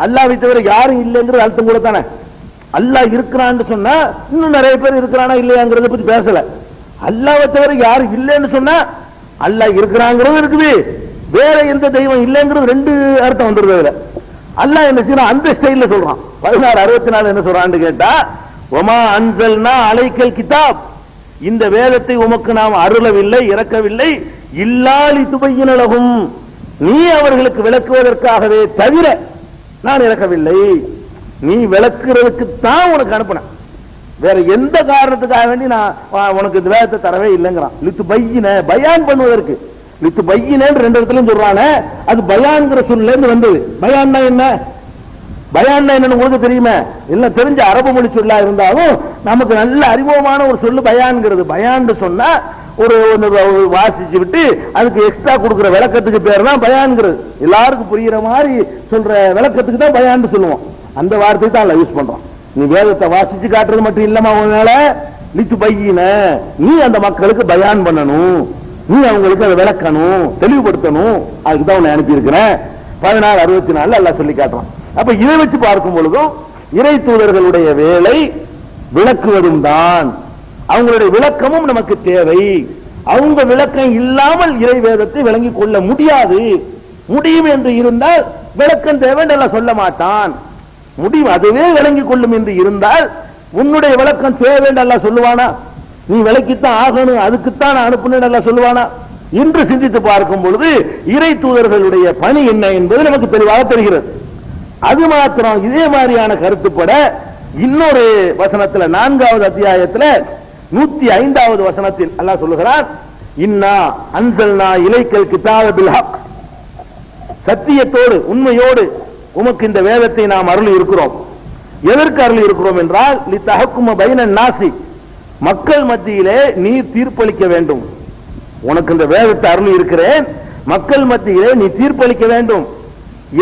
அல்லாஹ்வை தவிர யாரும் இல்லைங்கிறது அழுத்தம் கூட தானே. அல்லாஹ் இருக்கிறான்னு சொன்னா இன்னும் நிறைய பேர் இருக்கிறானா இல்லையாங்கிறத பத்தி பேசல. அல்லாஹ்வை தவிர யாரும் இல்லைன்னு சொன்னா அல்லாஹ் இருக்கிறாங்கிறது இருக்குது, வேற எந்த தெய்வம் இல்லைங்கிறது ரெண்டு அர்த்தம் வந்துருது. அல்லாஹ் என்ன செய்யறான்? அந்த ஸ்டைல்ல சொல்றான். 16:64 என்ன சொல்றான்னு கேட்டா வமா அன்சல்னா அலைக்கல் கிதாப், இந்த வேதத்தை உமக்கு நாம் அருளவில்லை, இறக்கவில்லை, இல்லா லிதுபையின லஹும், நீ அவர்களுக்கு விளக்குவதற்காகவே தவிர நான் இறக்கவில்லை. நீ விளக்குறதுக்கு தான் உனக்கு அனுப்பினேன், வேற எந்த காரணத்துக்காக வேண்டி நான் உனக்கு இந்த வேதத்தை தரவே இல்லைங்கிறான். லிதுபையின பயான் பண்ணுவதற்கு. லிதுபையின ரெண்டு இடத்துலயும் சொல்றானே, அது பயான்ங்கிற சொல்ல இருந்து வந்தது. பயான்னா என்ன? பயான் என்னன்னு உங்களுக்கு தெரியுமா? எல்லாம் தெரிஞ்ச அரபு மொழி சொல்லா இருந்தாலும் நமக்கு நல்ல அறிமுகமான ஒரு சொல்லு பயான்ங்கிறது. பயான் சொன்னா ஒரு வாசிச்சு விட்டு அதுக்கு எக்ஸ்ட்ரா கொடுக்கிற விளக்கத்துக்கு பேர் தான் பயான்ங்கிறது. எல்லாருக்கும் புரியுற மாதிரி சொல்ற விளக்கத்துக்கு தான் பயான் சொல்லுவோம். அந்த வார்த்தை தான் யூஸ் பண்றோம். நீ வேதத்தை வாசிச்சு காட்டுறது மட்டும் இல்லமா, உன்னால லிதுபையின, நீ அந்த மக்களுக்கு பயான் பண்ணணும், நீ அவங்களுக்கு அதை விளக்கணும், தெளிவுபடுத்தணும். அதுக்கு தான் உன்னை அனுப்பி இருக்கிறேன். 16:64 அல்லாஹ் சொல்லி காட்டுறான். அப்ப இதை வச்சு பார்க்கும் பொழுதும் இறை தூதர்களுடைய வேலை விளக்குவதும் தான். அவங்களுடைய விளக்கமும் நமக்கு தேவை. அவங்க விளக்கம் இல்லாமல் இறை வேதத்தை விளங்கிக் கொள்ள முடியாது. முடியும் என்று இருந்தால் விளக்கம் தேவை என்று சொல்ல மாட்டான். முடியும், அதுவே விளங்கிக் கொள்ளும் என்று இருந்தால் உன்னுடைய விளக்கம் தேவை என்று சொல்லுவானா? நீ விளக்கித்தான் ஆகணும், அதுக்குத்தான் அனுப்புனேன் சொல்லுவானா? இன்று சிந்தித்து பார்க்கும் பொழுது இறை தூதர்களுடைய பணி என்ன என்பது நமக்கு தெளிவாக தெரிகிறது. அது மாத்திரம் இதே மாதிரியான கருத்துப்பட இன்னொரு வசனத்தில் 4வது அத்தியாயத்தில் 105வது வசனத்தில் அல்லாஹ் சொல்லுகிறார், இன்னா அன்சல்னா இலைக்கல் கிதாப பில் ஹக், சத்தியத்தோடு உண்மையோடு உமக்கு இந்த வேதத்தை நாம் அருளி இருக்கிறோம். எதற்கு அருளி இருக்கிறோம் என்றால் லிதஹக்கும பைனன் நாசி, மக்கள் மத்தியிலே நீ தீர்ப்பளிக்க வேண்டும். உனக்கு இந்த வேதத்தை அருளி இருக்கிறேன், மக்கள் மத்தியிலே நீ தீர்ப்பளிக்க வேண்டும்.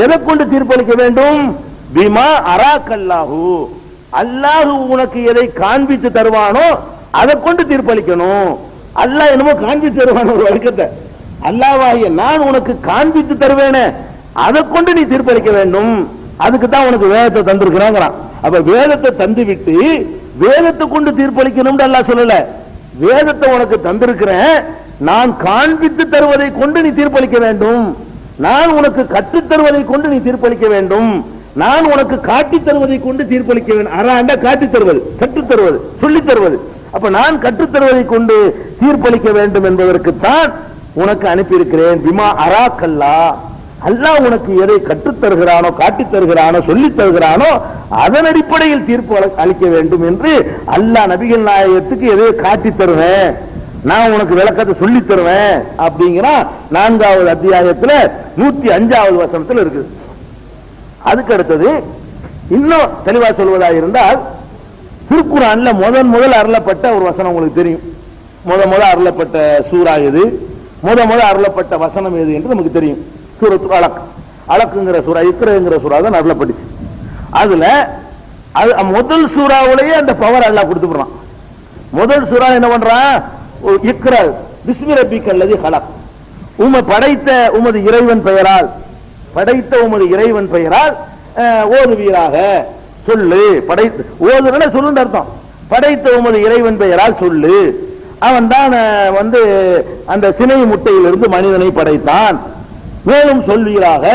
எதை கொண்டு தீர்ப்பளிக்க வேண்டும்? பிமா அராக்கல்லாஹு, அல்லாஹ் உனக்கு எதை காண்பித்து தருவானோ அதை கொண்டு தீர்ப்பளிக்கணும். அல்லாஹ் என்னமோ காண்பித்து தருவான ஒரு வழக்கத்தை, அல்லாஹ்வாகிய நான் உனக்கு காண்பித்து தருவேனே அதை கொண்டு நீ தீர்ப்பளிக்க வேண்டும். அதுக்கு தான் உனக்கு வேதத்தை தந்திருக்கிறாங்கிறான். அப்ப வேதத்தை தந்து விட்டு வேதத்தை கொண்டு தீர்ப்பளிக்கணும்னு அல்லாஹ் சொல்லல. வேதத்தை உனக்கு தந்திருக்கிறேன், நான் காண்பித்து தருவதை கொண்டு நீ தீர்ப்பளிக்க வேண்டும், நான் உனக்கு கற்றுத் தருவதை கொண்டு நீ தீர்ப்பளிக்க வேண்டும், நான் உனக்கு காட்டித் தருவதை கொண்டு தீர்ப்பளிக்க வேண்டும். அறாண்ட காட்டித் தருவது, கற்றுத் தருவது, சொல்லித் தருவது. அப்ப நான் கற்றுத் தருவதை கொண்டு தீர்ப்பளிக்க வேண்டும் என்பதற்குத்தான் உனக்கு அனுப்பியிருக்கிறேன். பிமா அராக்கல்லா, அல்லாஹ் உனக்கு எதை கற்றுத் தருகிறானோ காட்டித் தருகிறானோ சொல்லித் தருகிறானோ அதன் அடிப்படையில் தீர்ப்பு அளிக்க வேண்டும் என்று அல்லாஹ் நபிகள் நாயகத்துக்கு எதை காட்டித் தருவேன், நான் உனக்கு விளக்கத்தை சொல்லி தருவேன் அப்படிங்கிற 4வது அத்தியாயத்தில் 105வது வசனத்தில் இருக்குது. அதுக்கு அடுத்தது இன்னும் தெளிவா சொல்வதாக இருந்தால் திருக்குர்ஆன்ல முதல் அருளப்பட்ட ஒரு வசனம் உங்களுக்கு தெரியும். முதல் அருளப்பட்ட சூரா எது, முதல் அருளப்பட்ட வசனம் எது என்று நமக்கு தெரியும். சூரத்துல் அலக், அலக்குங்கிற சூரா, இக்ராங்கிற சூரா தான் அருளப்பட்டுச்சு. அதுல முதல் சூறாவிலேயே அந்த பவர் அல்லாஹ் கொடுத்துறான். முதல் சூரா என்ன பண்றான்? இக்ரா பிஸ்மி ரப்பிக்கல் லதீ ஹலக், படைத்த உமது இறைவன் பெயரால், படைத்த உமது இறைவன் பெயரால் ஓதுவீராக சொல்லு. ஓதுறன சொல்லுன்னு அர்த்தம். படைத்த உமது இறைவன் பெயரால் சொல்லு. அவன் தான் வந்து அந்த சினை முட்டையிலிருந்து மனிதனை படைத்தான். மேலும் சொல்வீராக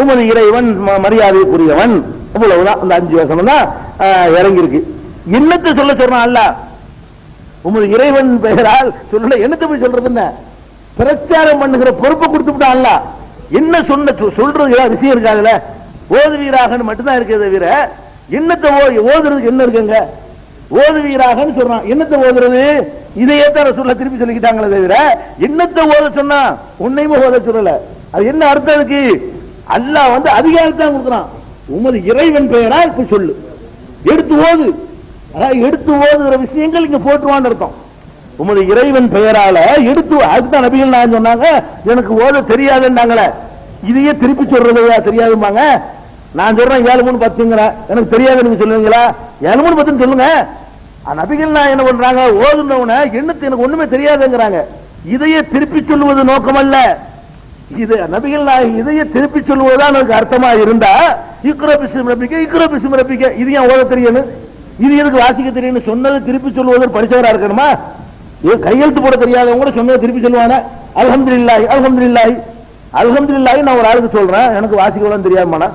உமது இறைவன் மரியாதைக்குரியவன். அவ்வளவுதான், அந்த 5 வசனம் தான் இறங்கி இருக்கு. என்னத்தை சொல்ல சொல்றான் அல்ல, உமது இறைவன் பெயரால் சொல்ல, என்னத்தை போய் சொல்றது, என்ன பிரச்சாரம் பண்ணுகிற பொறுப்பை கொடுத்து விட்டான் அல்ல. என்ன சொல்றது விஷயம் இருக்காதுல்ல, ஓதுவீராகன்னு மட்டும்தான் இருக்கிறத தவிர என்னத்தை ஓதுறதுக்கு என்ன இருக்குங்க? ஓதுவீராகன்னு சொல்றான், என்னத்தை ஓதுறது? இதையே தான் சொல்ல திருப்பி சொல்லிக்கிட்டாங்களே தவிர என்னத்தை ஓத சொன்னா உன்னையுமே ஓத சொல்லல. அது என்ன அர்த்தம் இருக்கு? அல்லாஹ் வந்து அதிகாரத்தான் கொடுக்குறான். உமது இறைவன் பெயரால் இப்ப சொல்லு, எடுத்து ஓது. அதாவது எடுத்து ஓதுகிற விஷயங்கள் இங்க போட்டுருவான்னு அர்த்தம். உமது இறைவன் பெயரால எடுத்து, அதுதான் நபிகள் நான் சொன்னாங்க எனக்கு ஓத தெரியாதுன்னாங்களே, இதையே திருப்பி சொல்றதையா தெரியாதுமாங்க. நான் சொல்றேன் 7 3 10ங்கிற, எனக்கு தெரியாது நீங்க சொல்லுவீங்களா? 7 3 10 சொல்லுங்க. நபிகள் நான் என்ன பண்றாங்க, ஓதுனவன என்னத்து எனக்கு ஒண்ணுமே தெரியாதுங்கிறாங்க. இதையே திருப்பி சொல்லுவது நோக்கம் அல்ல. இது நபிகள் நான் இதையே திருப்பி சொல்லுவதுதான் எனக்கு அர்த்தமா இருந்தா இக்ரா பிஸ்மி ரப்பிக இக்ரா பிஸ்மி ரப்பிக இது ஏன் ஓத தெரியணும், இது எதுக்கு வாசிக்க தெரியும் சொன்னதை திருப்பி சொல்லுவது படிச்சவரா இருக்கணுமா? கையெழுத்து போட தெரியாதவங்க கூட சொன்னதை திருப்பி சொல்லுவாங்க. அல்ஹம்துலில்லாஹி அல்ஹம்துலில்லாஹி அல்ஹம்துலில்லாஹி நான் ஒரு ஆளுக்கு சொல்றேன், எனக்கு வாசிக்க தெரியாமனா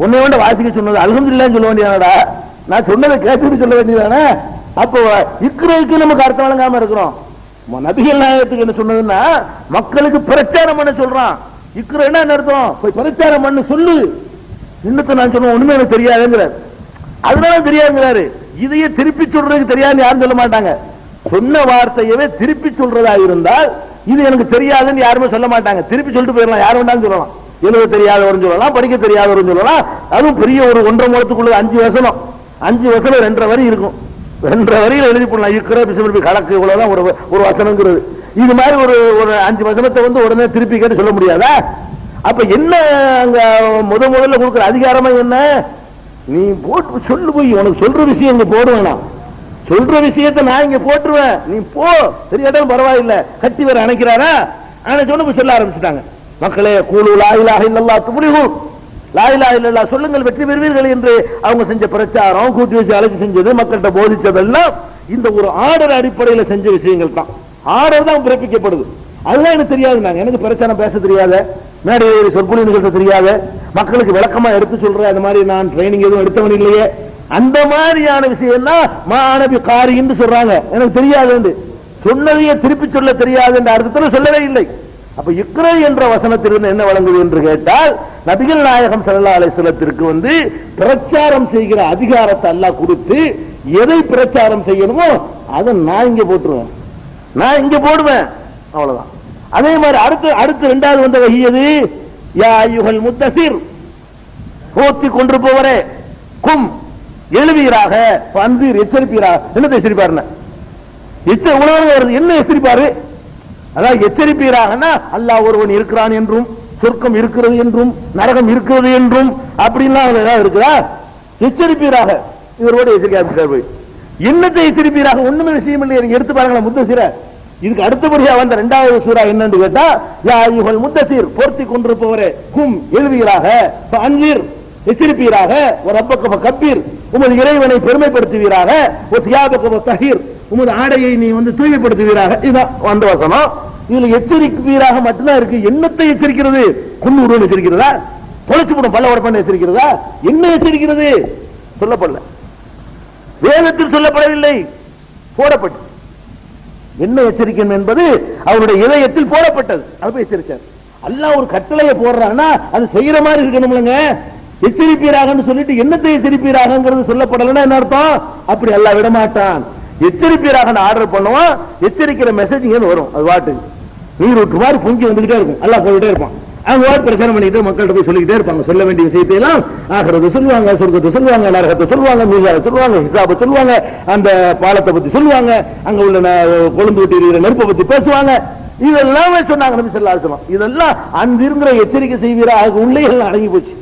உன்னை வேண்ட வாசிக்க சொன்னது அல்ஹம்துலில்லாஹ் சொல்ல வேண்டியதானடா, நான் சொன்னதை கேட்டுட்டு சொல்ல வேண்டியதானே. அப்போ இக்ராவுக்கு நமக்கு அர்த்தம் வழங்காம இருக்கிறோம். நபிகள் நாயகத்துக்கு என்ன சொன்னதுன்னா மக்களுக்கு பிரச்சாரம் பண்ண சொல்றான். இக்ரா என்ன அர்த்தம், போய் பிரச்சாரம் பண்ண சொல்லு. இன்னத்தை நான் சொன்ன ஒண்ணுமே எனக்கு தெரியாதுங்கிறார், அதனால தெரியாதுங்கிறாரு. இதையே திருப்பி சொல்றதுக்கு தெரியாதுன்னு யாரும் சொல்ல மாட்டாங்க. சொன்ன வார்த்தையவே திருப்பி சொல்றதா இருந்தால் இது எனக்கு தெரியாதுன்னு யாருமே சொல்ல மாட்டாங்க. திருப்பி சொல்லிட்டு போயிடலாம், யார் வேண்டாம் சொல்லலாம். எழுத தெரியாதவரும் சொல்லலாம், படிக்க தெரியாதவரும் சொல்லலாம். அதுவும் பெரிய ஒரு 1.5 முழத்துக்குள்ள 5 வசனம் 2.5 வரி இருக்கும். 2 வரியில் எழுதி போடலாம். இக்ரா பிஸ்மி கணக்கு இவ்வளவுதான் ஒரு வசனங்கிறது. இது மாதிரி ஒரு 5 வசனத்தை வந்து உடனே திருப்பி கேட்டு சொல்ல முடியாதா? அப்ப என்ன அங்க முதல்ல கொடுக்கிற அதிகாரமா என்ன? நீ போட்டு சொல்லு, போய் உனக்கு சொல்ற விஷயம் இங்க போடுவேனா, சொல்ற விஷயத்தை நான் இங்க போட்டுருவேன், நீ போ, தெரியாட்டாலும் பரவாயில்ல. கட்டி வர அணைக்கிறாரா, சொன்ன சொல்ல ஆரம்பிச்சுட்டாங்க. மக்களே கூலு லா இலாஹ இல்லல்லாஹ் துஃப்லிஹூ, லா இலாஹ இல்லல்லாஹ் சொல்லுங்கள் வெற்றி பெறுவீர்கள் என்று அவங்க செஞ்ச பிரச்சாரம், கூட்டி வச்சு அழைச்சு செஞ்சது, மக்கள்கிட்ட போதிச்சதெல்லாம் இந்த ஒரு ஆர்டர் அடிப்படையில் செஞ்ச விஷயங்கள் தான். ஆர்டர் தான் பிறப்பிக்கப்படுது. அதுதான் எனக்கு தெரியாது, நாங்க எனக்கு பிரச்சாரம் பேச தெரியாத, மேடை சொற்பொழி நிகழ்த்த தெரியாத, மக்களுக்கு விளக்கமா எடுத்து சொல்ற அது மாதிரி நான் ட்ரைனிங் எதுவும் எடுத்தவன் இல்லையே, அந்த மாதிரியான விஷயம் தான் மாணவி காரின்னு சொல்றாங்க. எனக்கு தெரியாது, சொன்னதையே திருப்பி சொல்ல தெரியாது என்ற அர்த்தத்தில் சொல்லவே இல்லை. அப்ப இக்ரா என்ற வசனத்திலிருந்து என்ன வழங்குது என்று கேட்டால் நபிகள் நாயகம் ஸல்லல்லாஹு அலைஹி வஸல்லத்திற்கு வந்து பிரச்சாரம் செய்கிற அதிகாரத்தை அல்லாஹ் கொடுத்து எதை பிரச்சாரம் செய்யணுமோ அதை நான் இங்க போட்டுருவேன், நான் இங்க போடுவேன், அவ்வளவுதான். அதே மாதிரி அடுத்து 2வது வந்த வஹி எது? யா அய்யுஹல் முத்தஸிர், போத்தி கொண்டிருப்பவரே, கும் எழுவீராக, பந்தீர் எச்சரிப்பீராக. என்னத்தை எச்சரிப்பாருன்னா உலகம் வருது, என்ன எச்சரிப்பாரு? அதாவது எச்சரிப்பீராகனா அல்லாஹ் ஒருவன் இருக்கிறான் என்றும், சொர்க்கம் இருக்கிறது என்றும், நரகம் இருக்கிறது என்றும் அப்படின்லாம் ஏதாவது இருக்கிறா? எச்சரிப்பீராக, இவரோட எச்சரிக்கை போய் என்னத்தை எச்சரிப்பீராக? ஒண்ணுமே விஷயம் இல்லை. எடுத்து பாருங்களேன் முத்தஸிர. இதுக்கு அடுத்தபடியா வந்த 2வது சூரா என்னன்னு கேட்டா யா அய்யுஹல் முத்தஸிர், போர்த்தி கொண்டிருப்பவரே, கும் எழுவீராக, ஃபஅன்ஸிர் எச்சரிப்பீராக, ரப்பக ஃபகப்பீர் உமது இறைவனை பெருமைப்படுத்துவீராக, வஸியாபக வதஹீர் உமது ஆடையை நீ வந்து தூய்மைப்படுத்துவீராக. இதுதான் வந்த வசனம். இதுல எச்சரிப்பீராக மட்டும்தான் இருக்கு. என்னத்தை எச்சரிக்கிறது? குன்னூறு எச்சரிக்கிறதா? தொலைச்சு போடும் பல்ல உடம்பு எச்சரிக்கிறதா? என்ன எச்சரிக்கிறது? சொல்லப்படல, வேதத்தில் சொல்லப்படவில்லை, போடப்பட்டு. என்ன எச்சரிக்கணும் என்பது அவருடைய இதயத்தில் போடப்பட்டது. அது எச்சரிச்சார். அல்லாஹ் ஒரு கட்டளையை போடுறான்னா அது செய்யற மாதிரி இருக்கணும்லங்க. எச்சரிப்பீராக சொல்லிட்டு என்னத்தை எச்சரிப்பீராக சொல்லப்படலன்னா என்ன அர்த்தம்? அப்படி அல்லாஹ் விடமாட்டான். எச்சரிப்பீராக ஆர்டர் பண்ணுவான், எச்சரிக்கிற மெசேஜ் வரும், அது வாட்டு நீர் விட்டு மாதிரி பொங்கி வந்துகிட்டே இருக்கும். அல்லாஹ் போயிட்டே இருப்பான். அவங்க பிரச்சனை பண்ணிட்டு மக்கள்கிட்ட போய் சொல்லிக்கிட்டே இருப்பாங்க. சொல்ல வேண்டிய விஷயத்தை எல்லாம் ஆகிறது சொல்லுவாங்க, சொர்க்கத்தை சொல்லுவாங்க, நரகத்தை சொல்லுவாங்க, மீசாவை சொல்லுவாங்க, ஹிசாபை சொல்லுவாங்க, அந்த பாலத்தை பத்தி சொல்லுவாங்க, அங்க உள்ள கொழுந்து விட்டு இருக்கிற நெருப்பை பத்தி பேசுவாங்க. இதெல்லாமே சொன்னாங்க நபி ஸல்லல்லாஹு அலைஹி வஸல்லம். இதெல்லாம் அங்கிருக்கிற எச்சரிக்கை செய்வீரா உள்ளே எல்லாம் அடங்கி போச்சு.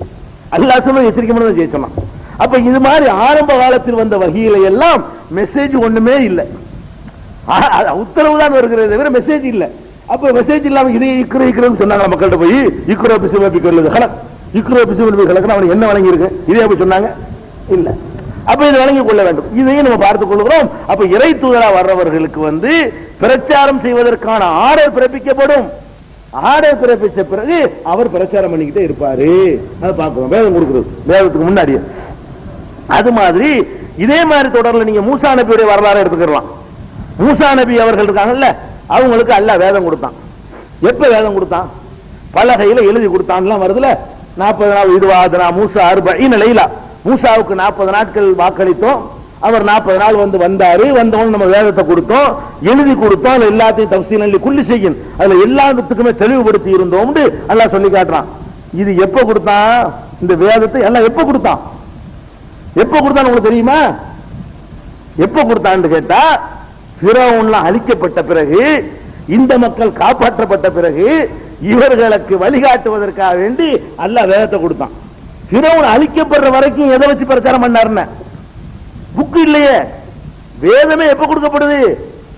அல்லாஹ் சொல்ல எச்சரிக்கை மட்டும் செய்ய சொன்னான். அப்ப இது மாதிரி ஆரம்ப காலத்தில் வந்த வகையில எல்லாம் மெசேஜ் ஒண்ணுமே இல்லை, உத்தரவு தான் வருகிறது தவிர மெசேஜ் இல்லை. அப்ப மெசேஜ் இல்லாம இதே இக்ரன்னு சொன்னாங்க மக்கள்கிட்ட போய் இக்ரோ பிசுமபி கலக் இக்ரோ பிசுமபி கலக்குன்னு அவனுக்கு என்ன வழங்கி இருக்கு? இதே போய் சொன்னாங்க இல்ல. அப்ப இதை வழங்கிக் கொள்ள வேண்டும். இதையும் நம்ம பார்த்துக் கொள்கிறோம். அப்ப இறை தூதரா வர்றவர்களுக்கு பிரச்சாரம் செய்வதற்கான ஆர்டர் பிறப்பிக்கப்படும். ஆர்டர் பிறப்பிச்ச பிறகு அவர் பிரச்சாரம் பண்ணிக்கிட்டே இருப்பாரு. அதை பார்க்கிறோம். வேதம் கொடுக்கிறது, வேதத்துக்கு முன்னாடியே. அது மாதிரி இதே மாதிரி தொடர்ல நீங்க மூசா நபியுடைய வரலாறு எடுத்துக்கலாம். மூசா நபி அவர்கள் இருக்காங்கல்ல, அவங்களுக்கு அல்லாஹ் வேதம் கொடுத்தான். எப்ப வேதம் கொடுத்தான்? பலகையில எழுதி கொடுத்தான் வருதுல. 40 நாள் இதுவாதனா மூசா 40 லைலா. மூசாவுக்கு 40 நாட்கள் வாக்களித்தோம். அவர் 40 நாள் வந்தாரு. வந்தவங்க நம்ம வேதத்தை கொடுத்தோம், எழுதி கொடுத்தோம். எல்லாத்தையும் தஃசீலன் குல்லி செய்யும், அதுல எல்லாத்துக்குமே தெளிவுபடுத்தி இருந்தோம் அல்லாஹ் சொல்லி காட்டுறான். இது எப்ப கொடுத்தான்? இந்த வேதத்தை எல்லாம் எப்ப கொடுத்தான்? எப்ப கொடுத்தான் உங்களுக்கு தெரியுமா? எப்ப கொடுத்தான்னு கேட்டா, ஃபிரௌன்லாம் அழிக்கப்பட்ட பிறகு, இந்த மக்கள் காப்பாற்றப்பட்ட பிறகு, இவர்களுக்கு வழிகாட்டுவதற்காக வேண்டி அல்லாஹ் வேதத்தை கொடுத்தான். ஃபிரௌன் அழிக்கப்படுற வரைக்கும் எதை வச்சு பிரச்சாரம் பண்ணாருன்னு புக் இல்லையே. வேதமே எப்ப கொடுக்கப்படுது?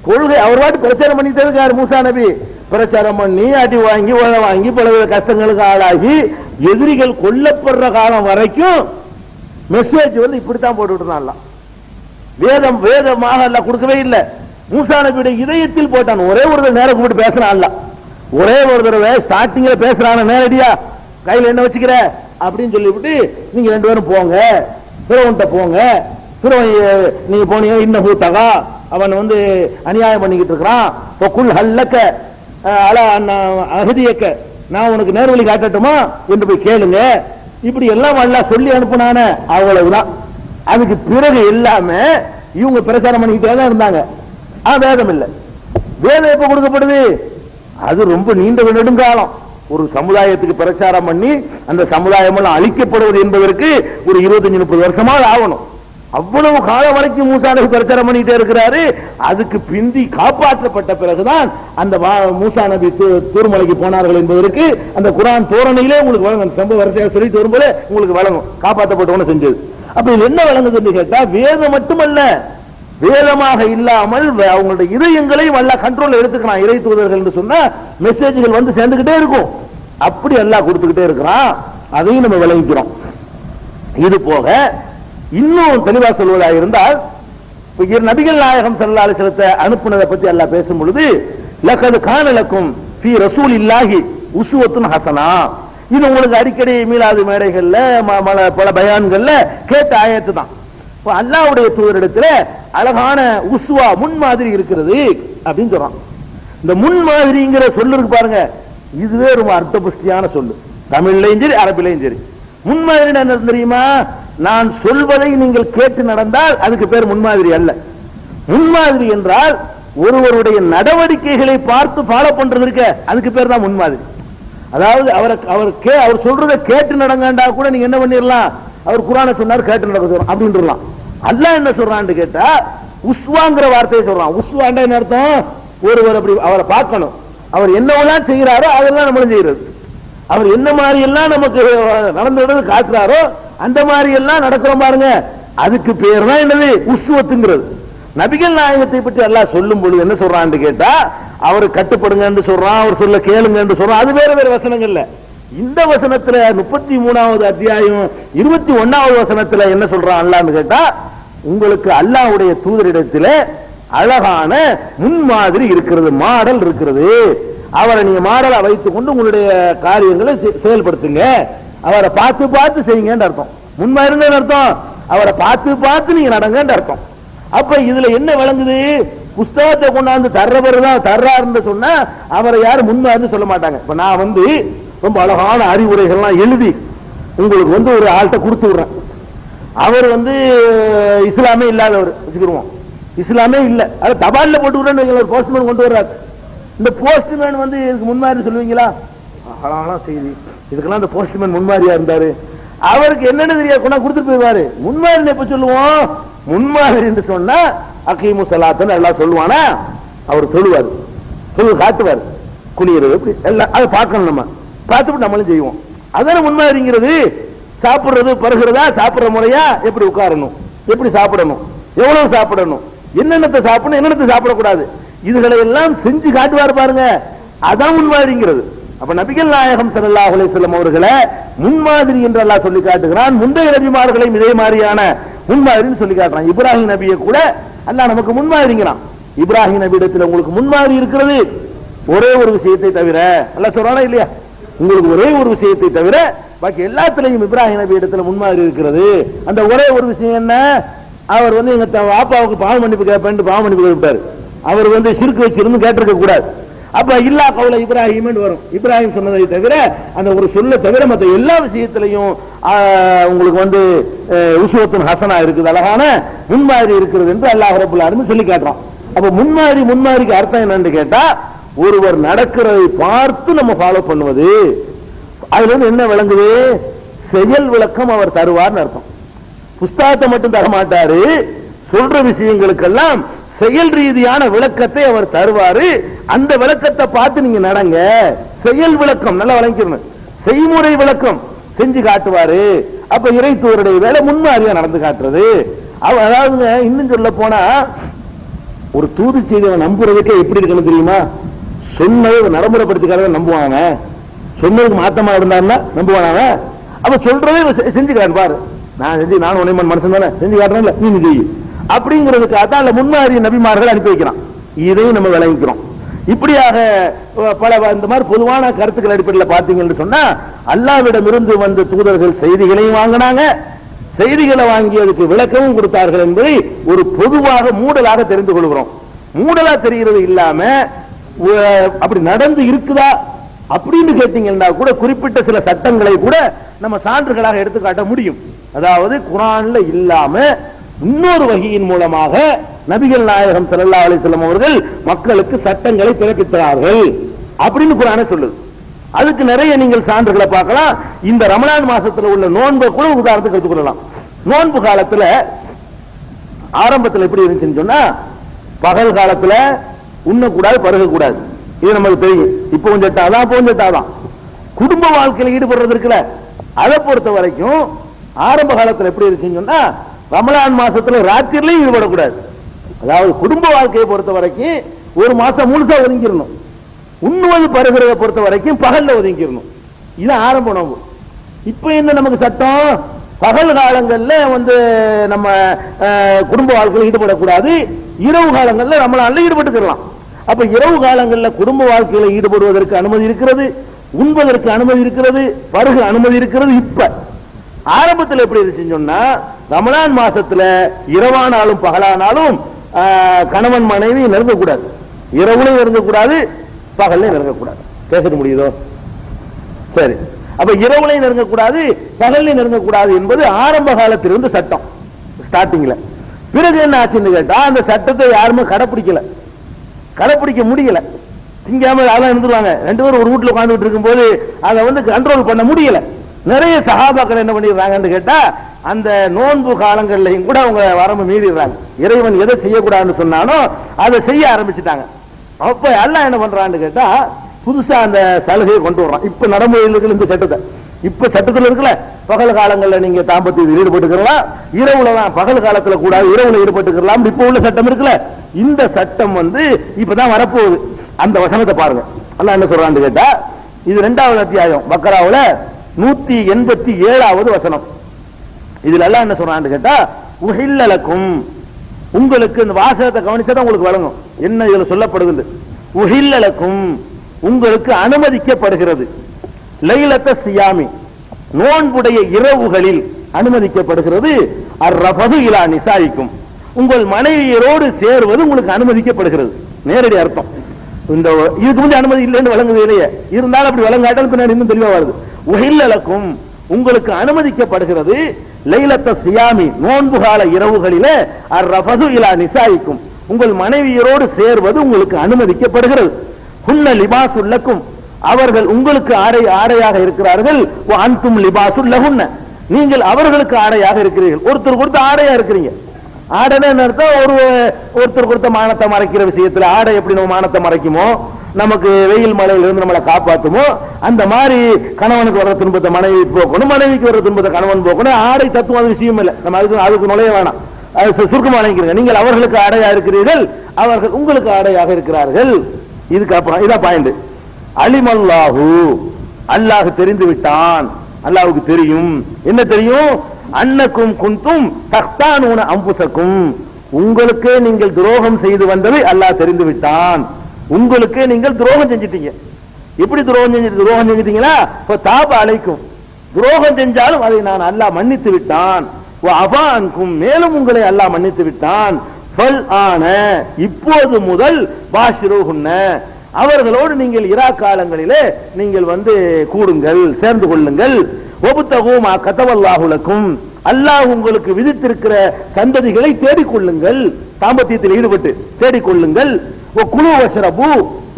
கொள்கை அவர் வாட்டி பிரச்சாரம் பண்ணிட்டு இருக்காரு மூசா நபி. பிரச்சாரம் பண்ணி அடி வாங்கி உழ வாங்கி பல கஷ்டங்களுக்கு ஆளாகி எதிரிகள் கொல்லப்படுற காலம் வரைக்கும் மெசேஜ் இப்படித்தான் போட்டுட்டு இருந்தான். வேதம் வேதமாக அல்ல கொடுக்கவே இல்லை. மூசா நபியுடைய இதயத்தில் போட்டான். ஒரே ஒரு நேரம் கூப்பிட்டு பேசுறான் அல்ல. ஒரே ஒரு தடவை ஸ்டார்டிங்ல பேசுறான நேரடியா கையில என்ன வச்சுக்கிற அப்படின்னு சொல்லிவிட்டு நீங்க 2 பேரும் போங்க, பிறவன்ட்ட போங்க. நீங்க போனீங்க, இன்னஹு தகா, அவன் அநியாயம் பண்ணிக்கிட்டு இருக்கிறான். குல் ஹல்லக அலா அஹதியக, நான் உனக்கு நேர்வழி காட்டட்டுமா என்று போய் கேளுங்க. இப்படி எல்லாம் அல்லாஹ் சொல்லி அனுப்புனானே, அவ்வளவுதான். அதுக்கு பிறகு எல்லாமே இவங்க பிரச்சாரம் பண்ணிக்கிட்டே தான் இருந்தாங்க. வேதம் இல்லை. வேதம் எப்ப கொடுக்கப்படுது? அது ரொம்ப நீண்ட நெடுங்காலம். ஒரு சமுதாயத்துக்கு பிரச்சாரம் பண்ணி அந்த சமுதாயம் எல்லாம் அழிக்கப்படுவது என்பதற்கு ஒரு 25-30 வருஷமாக ஆகணும். அவ்வளவு காலம் வரைக்கும் மூசா நபி பிரச்சாரம் பண்ணிட்டே இருக்கிறாரு. அதுக்கு பிந்தி காப்பாற்றப்பட்ட பிறகுதான் அந்த மூசா நபி தூர்மலைக்கு போனார்கள் என்பதற்கு அந்த குர்ஆன் தோரணையிலே உங்களுக்கு வழங்கும். சம்பவ வரிசையாக சொல்லிட்டு வரும்போது உங்களுக்கு வழங்கும் காப்பாற்றப்பட்டவன செஞ்சது. அப்ப இது என்ன வழங்குதுன்னு கேட்டா, வேதம் மட்டுமல்ல, வேதமாக இல்லாமல் அவங்களுடைய இதயங்களையும் அல்லாஹ் கண்ட்ரோல் எடுத்துக்கிறான். இறை தூதர்கள் என்று சொன்னா மெசேஜ்கள் சேர்ந்துகிட்டே இருக்கும். அப்படி அல்லாஹ் கொடுத்துக்கிட்டே இருக்கிறான். அதையும் நம்ம விளங்கிக்கிறோம். இது போக இன்னும் தெளிவா சொல்வதாக இருந்தால், நபிகள் நாயகம் ஸல்லல்லாஹு அலைஹி வஸல்லத்தை அனுப்புனதை பத்தி அல்லாஹ் பேசும் பொழுது, லகத் கான லக்கும் ஃபீ ரசூலில்லாஹி உஸ்வத்துன் ஹஸனா, இது உங்களுக்கு அடிக்கடி மீலாது மேடைகள்ல பல பயான்கள்ல கேட்ட ஆயத்து தான். அல்லாஹ்வுடைய தூதரிடத்துல அழகான உஸ்வா முன்மாதிரி இருக்கிறது அப்படின்னு சொல்றான். இந்த முன்மாதிரிங்கிற சொல்லு இருக்கு பாருங்க, இதுவே ரொம்ப அர்த்த புஷ்டியான சொல்லு. தமிழ்லையும் சரி அரபிலையும் சரி. முன்மாதிரி என்ன தெரியுமா? நான் சொல்வதை நீங்கள் கேட்டு நடந்தால் அதுக்கு பேர் முன்மாதிரி அல்ல. முன்மாதிரி என்றால் ஒருவருடைய நடவடிக்கைகளை பார்த்து ஃபாலோ பண்றது இருக்க, அதுக்கு பேர் தான் முன்மாதிரி. அதாவது அவர் சொல்றதை கேட்டு நடங்கண்டா கூட நீங்க என்ன பண்ணிடலாம், அவர் குர்ஆனை சொன்னார் கேட்டு நடக்க அப்படின்றலாம். அல்லாஹ் என்ன சொல்றான்னு கேட்டா, உஸ்வாங்கிற வார்த்தையை சொல்றான். உஸ்வாண்டா என்ன அர்த்தம்? ஒருவர் அப்படி அவரை பார்க்கணும், அவர் என்னவெல்லாம் செய்யறாரோ அதெல்லாம் நம்மளும் செய்யறது. அவர் என்ன மாதிரி எல்லாம் நமக்கு நடந்து காட்டுறாரோ அந்த மாதிரி எல்லாம் நடக்கிறோம் பாருங்க, அதுக்கு பேர் தான் என்னது? உஸ்வத்துங்கிறது. நபிகள் நாயகத்தை பற்றி அல்லாஹ் சொல்லும் பொழுது என்ன சொல்றான்னு கேட்டா, அவரு கட்டுப்படுங்க என்று சொல்றான், அவர் சொல்ல கேளுங்க என்று சொல்றான். அது வேற வேற வசனங்கள்ல. இந்த வசனத்துல 33வது அத்தியாயம் 21வது வசனத்துல என்ன சொல்றான் அல்லாஹ்னு கேட்டா, உங்களுக்கு அல்லாஹ்வுடைய தூதரிடத்தில் அழகான முன்மாதிரி இருக்கிறது, மாடல் இருக்கிறது. அவரை நீங்க மாடலா வைத்துக் கொண்டு உங்களுடைய காரியங்களை செயல்படுத்துங்க. அவரை பார்த்து பார்த்து செய்யுங்க அர்த்தம். முன்மாதிரி அர்த்தம் அவரை பார்த்து பார்த்து நீங்க நடங்க அர்த்தம். அப்ப இதுல என்ன விளங்குது? புஸ்தகத்தை கொண்டாந்து தர்றவர் தான் தர்றாருன்னு சொன்னா அவரை யாரும் முன்மாதிரி சொல்ல மாட்டாங்க. இப்ப நான் ரொம்ப அழகான அறிவுரைகள்லாம் எழுதி உங்களுக்கு ஒரு ஆள்கிட்ட கொடுத்து விடுறேன். அவர் இஸ்லாமே இல்லாதவர் வச்சுக்கிடுவோம், இஸ்லாமே இல்ல, அது தபால்ல போட்டு விடுறேன்னு ஒரு போஸ்ட்மேன் கொண்டு வர்றாரு. இந்த போஸ்ட்மேன் இதுக்கு முன்மாதிரி சொல்லுவீங்களா? அழகான செய்தி, இதுக்கெல்லாம் இந்த போஸ்ட்மேன் முன்மாதிரியா இருந்தாரு. அவருக்கு என்னன்னு தெரியாது, கொண்டா கொடுத்துட்டு போயிருவாரு. முன்மாதிரி எப்ப சொல்லுவோம்? முன்மாதிரி என்று சொன்னா அகீமு ஸலாத்தன்னு எல்லாம் சொல்லுவானா, அவர் சொல்லுவார், காட்டுவார், குனியறது எப்படி எல்லாம் அதை பார்க்கணும். நம்ம பார்த்துட்டு நம்மளும் செய்வோம். அதான முன்மாதிரிங்கிறது. சாப்பிடுறது பருகிறதா, சாப்பிடுற முறையா, எப்படி உட்காரணும், எப்படி சாப்பிடணும், எவ்வளவு சாப்பிடணும், என்னென்னத்தை சாப்பிடணும், என்னென்னத்தை சாப்பிடக்கூடாது, இதுகளை எல்லாம் செஞ்சு காட்டுவார் பாருங்க, அதான் முன்மாதிரிங்கிறது. அப்ப நபிகள் நாயகம் ஸல்லல்லாஹு அலைஹி வஸல்லம் அவர்களை முன்மாதிரி என்று அல்லாஹ் சொல்லி காட்டுகிறான். முந்தைய நபிமார்களையும் இதே மாதிரியான முன்மாதிரின்னு சொல்லி காட்டுறான். இப்ராஹிம் நபியை கூட அல்லாஹ் நமக்கு முன்மாதிரிங்கிறான். இப்ராஹிம் நபி இடத்துல உங்களுக்கு முன்மாதிரி இருக்கிறது ஒரே ஒரு விஷயத்தை தவிர, அல்லாஹ் சொல்றானா இல்லையா, உங்களுக்கு ஒரே ஒரு விஷயத்தை தவிர பாக்கி எல்லாத்திலையும் இப்ராஹிம் நபி இடத்துல முன்மாதிரி இருக்கிறது. அந்த ஒரே ஒரு விஷயம் என்ன, அவர் எங்க வாப்பாவுக்கு பாவ மன்னிப்பு கேட்பேன் பாவ மன்னிப்பு கேட்பாரு. அவர் சிறுக்கு வச்சிருந்து கேட்டிருக்க கூடாது. அப்ப இல்லா கவுல இப்ராஹிம் வரும். இப்ராஹிம் சொன்னதை தவிர அந்த ஒரு சொல்ல தவிர மற்ற எல்லா விஷயத்திலையும் உங்களுக்கு உஸ்வத்துன் ஹசனா இருக்குது, அழகான முன்மாதிரி இருக்கிறது என்று அல்லாஹ் ரப்பல் ஆலமீன் சொல்லி காட்டுறான். அப்ப முன்மாதிரிக்கு அர்த்தம் என்னன்னு கேட்டா, ஒருவர் நடக்கிறதை பார்த்து நம்ம ஃபாலோ பண்ணுவது. அதுல என்ன விளங்குது, செயல் விளக்கம் அவர் தருவார்னு அர்த்தம். புஸ்தகத்தை மட்டும் தர மாட்டாரு, சொல்ற விஷயங்களுக்கெல்லாம் செயல் ரீதியான விளக்கத்தை அவர் தருவாரு. அந்த விளக்கத்தை பார்த்து நீங்க நடங்க. செயல் விளக்கம் நல்லா வழங்கிக்கணும், செய்முறை விளக்கம் செஞ்சு காட்டுவாரு. அப்ப இறைத்தூருடைய வேலை முன்மாதிரியா நடந்து காட்டுறது. அதாவது இன்னும் சொல்ல போனா, ஒரு தூது செய்தியை நம்புறதுக்கே எப்படி இருக்கணும் தெரியுமா, சொன்னதை நடைமுறைப்படுத்திக்காரத நம்புவாங்க, சொன்னதுக்கு மாத்தமா இருந்தாருன்னா நம்புவாங்க. அப்ப சொல்றதே செஞ்சு காட்டு பாரு, நான் செஞ்சு நான் உன்னை மனுஷன் தானே செஞ்சு காட்டுறேன்ல நீ செய்யு அப்படிங்கிறதுக்கு அதான் முன்மாதிரி நபிமார்கள் அனுப்பி வைக்கிறான். இதையும் நம்ம விளங்கிக்கிறோம். இப்படியாக பல இந்த மாதிரி பொதுவான கருத்துக்கள் அடிப்படையில் பார்த்தீங்கன்னு சொன்னா, அல்லாஹ்விடம் இருந்து வந்த தூதர்கள் செய்திகளையும் வாங்கினாங்க, செய்திகளை வாங்கியதுக்கு விளக்கமும் கொடுத்தார்கள் என்பதை ஒரு பொதுவாக மூடலாக தெரிந்து கொள்கிறோம். மூடலா தெரிகிறது இல்லாம அப்படி நடந்து இருக்குதா அப்படின்னு கேட்டீங்கன்னா கூட குறிப்பிட்ட சில சட்டங்களை கூட நம்ம சான்றுகளாக எடுத்துக்காட்ட முடியும். அதாவது குர்ஆன்ல இல்லாம இன்னொரு வகையின் மூலமாக நபிகள் நாயகம் ஸல்லல்லாஹு அலைஹி வஸல்லம் அவர்கள் மக்களுக்கு சட்டங்களை பிறப்பித்தார்கள் அப்படின்னு குர்ஆனே சொல்லுது. அதுக்கு நிறைய நீங்கள் சான்றுகளை பார்க்கலாம். இந்த ரமலான் மாசத்துல உள்ள நோன்பை கூட உதாரணத்துக்கு எடுத்துக்கொள்ளலாம். நோன்பு காலத்துல ஆரம்பத்தில் எப்படி இருந்துச்சுன்னு சொன்னா, பகல் காலத்துல உண்ணக்கூடாது பருகக்கூடாது, இது நமக்கு தெரியும். இப்போ கொஞ்சம் சட்டாதான். குடும்ப வாழ்க்கையில் ஈடுபடுறது இருக்குல்ல, அதை பொறுத்த வரைக்கும் ஆரம்ப காலத்தில் எப்படி இருந்துச்சுன்னு சொன்னா, ரமலான் மாசத்துல ராத்திரிலையும் ஈடுபடக்கூடாது. அதாவது குடும்ப வாழ்க்கையை பொறுத்த வரைக்கும் ஒரு மாசம் முழுசா ஒதுங்கிடணும். உண்ணுவது பருகிறத பொறுத்த வரைக்கும் பகல்ல ஒதுங்கிடணும். இது ஆரம்ப நோன்பு. இப்ப என்ன நமக்கு சட்டம், பகல் காலங்கள்ல நம்ம குடும்ப வாழ்க்கையில் ஈடுபடக்கூடாது, இரவு காலங்கள்ல ரமலான்ல ஈடுபட்டுக்கலாம். அப்ப இரவு காலங்கள்ல குடும்ப வாழ்க்கையில ஈடுபடுவதற்கு அனுமதி இருக்கிறது, உண்பதற்கு அனுமதி இருக்கிறது, பருக அனுமதி இருக்கிறது. இப்ப ஆரம்பத்தில் எப்படி இருந்துச்சுன்னு சொன்னா, ரமலான் மாசத்துல இரவானாலும் பகலானாலும் கணவன் மனைவி நெருங்கக்கூடாது, இரவுலையும் நெருங்கக்கூடாது பகல்லையும் நெருங்கக்கூடாது. பேச முடியுதோ? சரி. அப்ப இரவுலையும் நெருங்கக்கூடாது பகல்லையும் நெருங்கக்கூடாது என்பது ஆரம்ப காலத்திலிருந்து சட்டம் ஸ்டார்டிங்ல. பிறகு என்ன ஆச்சுன்னு கேட்டா, அந்த சட்டத்தை யாருமே கடைப்பிடிக்க முடியல. திங்காம அதெல்லாம் இருந்துருவாங்க. ரெண்டு பேரும் ஒரு வீட்டுல உட்கார்ந்துட்டு இருக்கும் போது அதை கண்ட்ரோல் பண்ண முடியல. நிறைய சஹாபாக்கள் என்ன பண்ணிடுறாங்கன்னு கேட்டா, அந்த நோன்பு காலங்கள்லையும் கூட அவங்க வரம்பு மீறிடுறாங்க. இறைவன் எதை செய்யக்கூடாதுன்னு சொன்னானோ அதை செய்ய ஆரம்பிச்சுட்டாங்க. அப்ப அல்லாஹ் என்ன பண்றான்னு கேட்டா, புதுசா அந்த சலுகையை கொண்டு வர்றான். இப்ப நடைமுறையில் இருக்கிற இந்த சட்டத்தை, இப்ப சட்டத்தில் இருக்குல்ல, பகல் காலங்களில் நீங்க தாம்பத்தியத்தில் ஈடுபட்டுக்கலாம், இரவுல தான் பகல் காலத்துல கூடாது இரவுல ஈடுபட்டுக்கலாம். இப்ப உள்ள சட்டம் இருக்குல்ல, இந்த சட்டம் இப்பதான் வரப்போகுது. அந்த வசனத்தை பாருங்க. அல்லாஹ் என்ன சொல்றான்னு கேட்டா, இது 2வது அத்தியாயம் பக்கராவுல 187வது வசனம். இதுல எல்லாம் என்ன சொல்றான்னு கேட்டா, உஹில்லலக்கும், உங்களுக்கு இந்த வாசகத்தை கவனிச்சா உங்களுக்கு வழங்கும் என்ன இதுல சொல்லப்படுகிறது. உஹில்லலக்கும், உங்களுக்கு அனுமதிக்கப்படுகிறது, லைலத்த சியாமி, நோன்புடைய இரவுகளில் அனுமதிக்கப்படுகிறது, அர்ரஃபது இலா நிசாயிக்கும், உங்கள் மனைவியரோடு சேர்வது உங்களுக்கு அனுமதிக்கப்படுகிறது. நேரடி அர்த்தம். இந்த இதுக்கு முந்தைய அனுமதி இல்லைன்னு வழங்குது இல்லையே, இருந்தாலும் அப்படி வழங்காட்டாலும் பின்னாடி இன்னும் தெளிவா வருது. உஹில்லலக்கும், உங்களுக்கு அனுமதிக்கப்படுகிறது, லைலத்த சியாமி, நோன்புகால இரவுகளிலே, அர்ரஃபது இலா நிசாயிக்கும், உங்கள் மனைவியரோடு சேர்வது உங்களுக்கு அனுமதிக்கப்படுகிறது. ஹுன்ன லிபாசுல்லக்கும், அவர்கள் உங்களுக்கு ஆடையாக இருக்கிறார்கள், அன்தும் லிபாசுல்லஹுன்ன, நீங்கள் அவர்களுக்கு ஆடையாக இருக்கிறீர்கள். ஒருத்தர் கொடுத்த ஆடையா இருக்கிறீங்க. ஆடைன்னு அர்த்தம் ஒருத்தர் கொடுத்த மானத்தை மறைக்கிற விஷயத்துல ஆடை எப்படி நம்ம மானத்தை மறைக்குமோ, நமக்கு வெயில் மழையில இருந்து நம்மளை காப்பாற்றுமோ, அந்த மாதிரி கணவனுக்கு வர்ற துன்பத்தை மனைவி போக்கணும், மனைவிக்கு வர்ற துன்பத்தை கணவன் போக்கணும். ஆடை தத்துவம் அது விஷயம் இல்லை, நம்ம அதுக்கு நுழைய வேணாம். அது சுருக்கமாக நினைக்கிறீங்க. நீங்கள் அவர்களுக்கு ஆடையா இருக்கிறீர்கள், அவர்கள் உங்களுக்கு ஆடையாக இருக்கிறார்கள். இதுக்கு அப்புறம் இதான் பாயிண்ட். அலிமல்லாஹு, அல்லாஹ் தெரிந்து விட்டான். அல்லாஹ்வுக்கு தெரியும். என்ன தெரியும்? அன்னக்கும் குந்தும் தக்தானூன அம்புசக்கும், உங்களுக்கே நீங்கள் துரோகம் செய்து வந்தது அல்லாஹ் தெரிந்து விட்டான். உங்களுக்கே நீங்கள் துரோகம் செஞ்சிட்டீங்க. எப்படி துரோகம் செஞ்சிட்டீங்களா? தாப அலைக்கும், துரோகம் செஞ்சாலும் அதை நான் அல்லாஹ் மன்னித்து விட்டான். அபான்கும், மேலும் உங்களை அல்லாஹ் மன்னித்து விட்டான். இப்போது முதல் பாஷிருஹுன்ன, அவர்களோடு நீங்கள் இரா காலங்களிலே நீங்கள் வந்து கூடுங்கள், சேர்ந்து கொள்ளுங்கள். ஒபுத்தகுமா கதவல்லாஹு லக்கும், அல்லாஹ் உங்களுக்கு விதித்திருக்கிற சந்ததிகளை தேடிக்கொள்ளுங்கள், தாம்பத்தியத்தில் ஈடுபட்டு தேடிக்கொள்ளுங்கள். குலு வஷ்ரபு,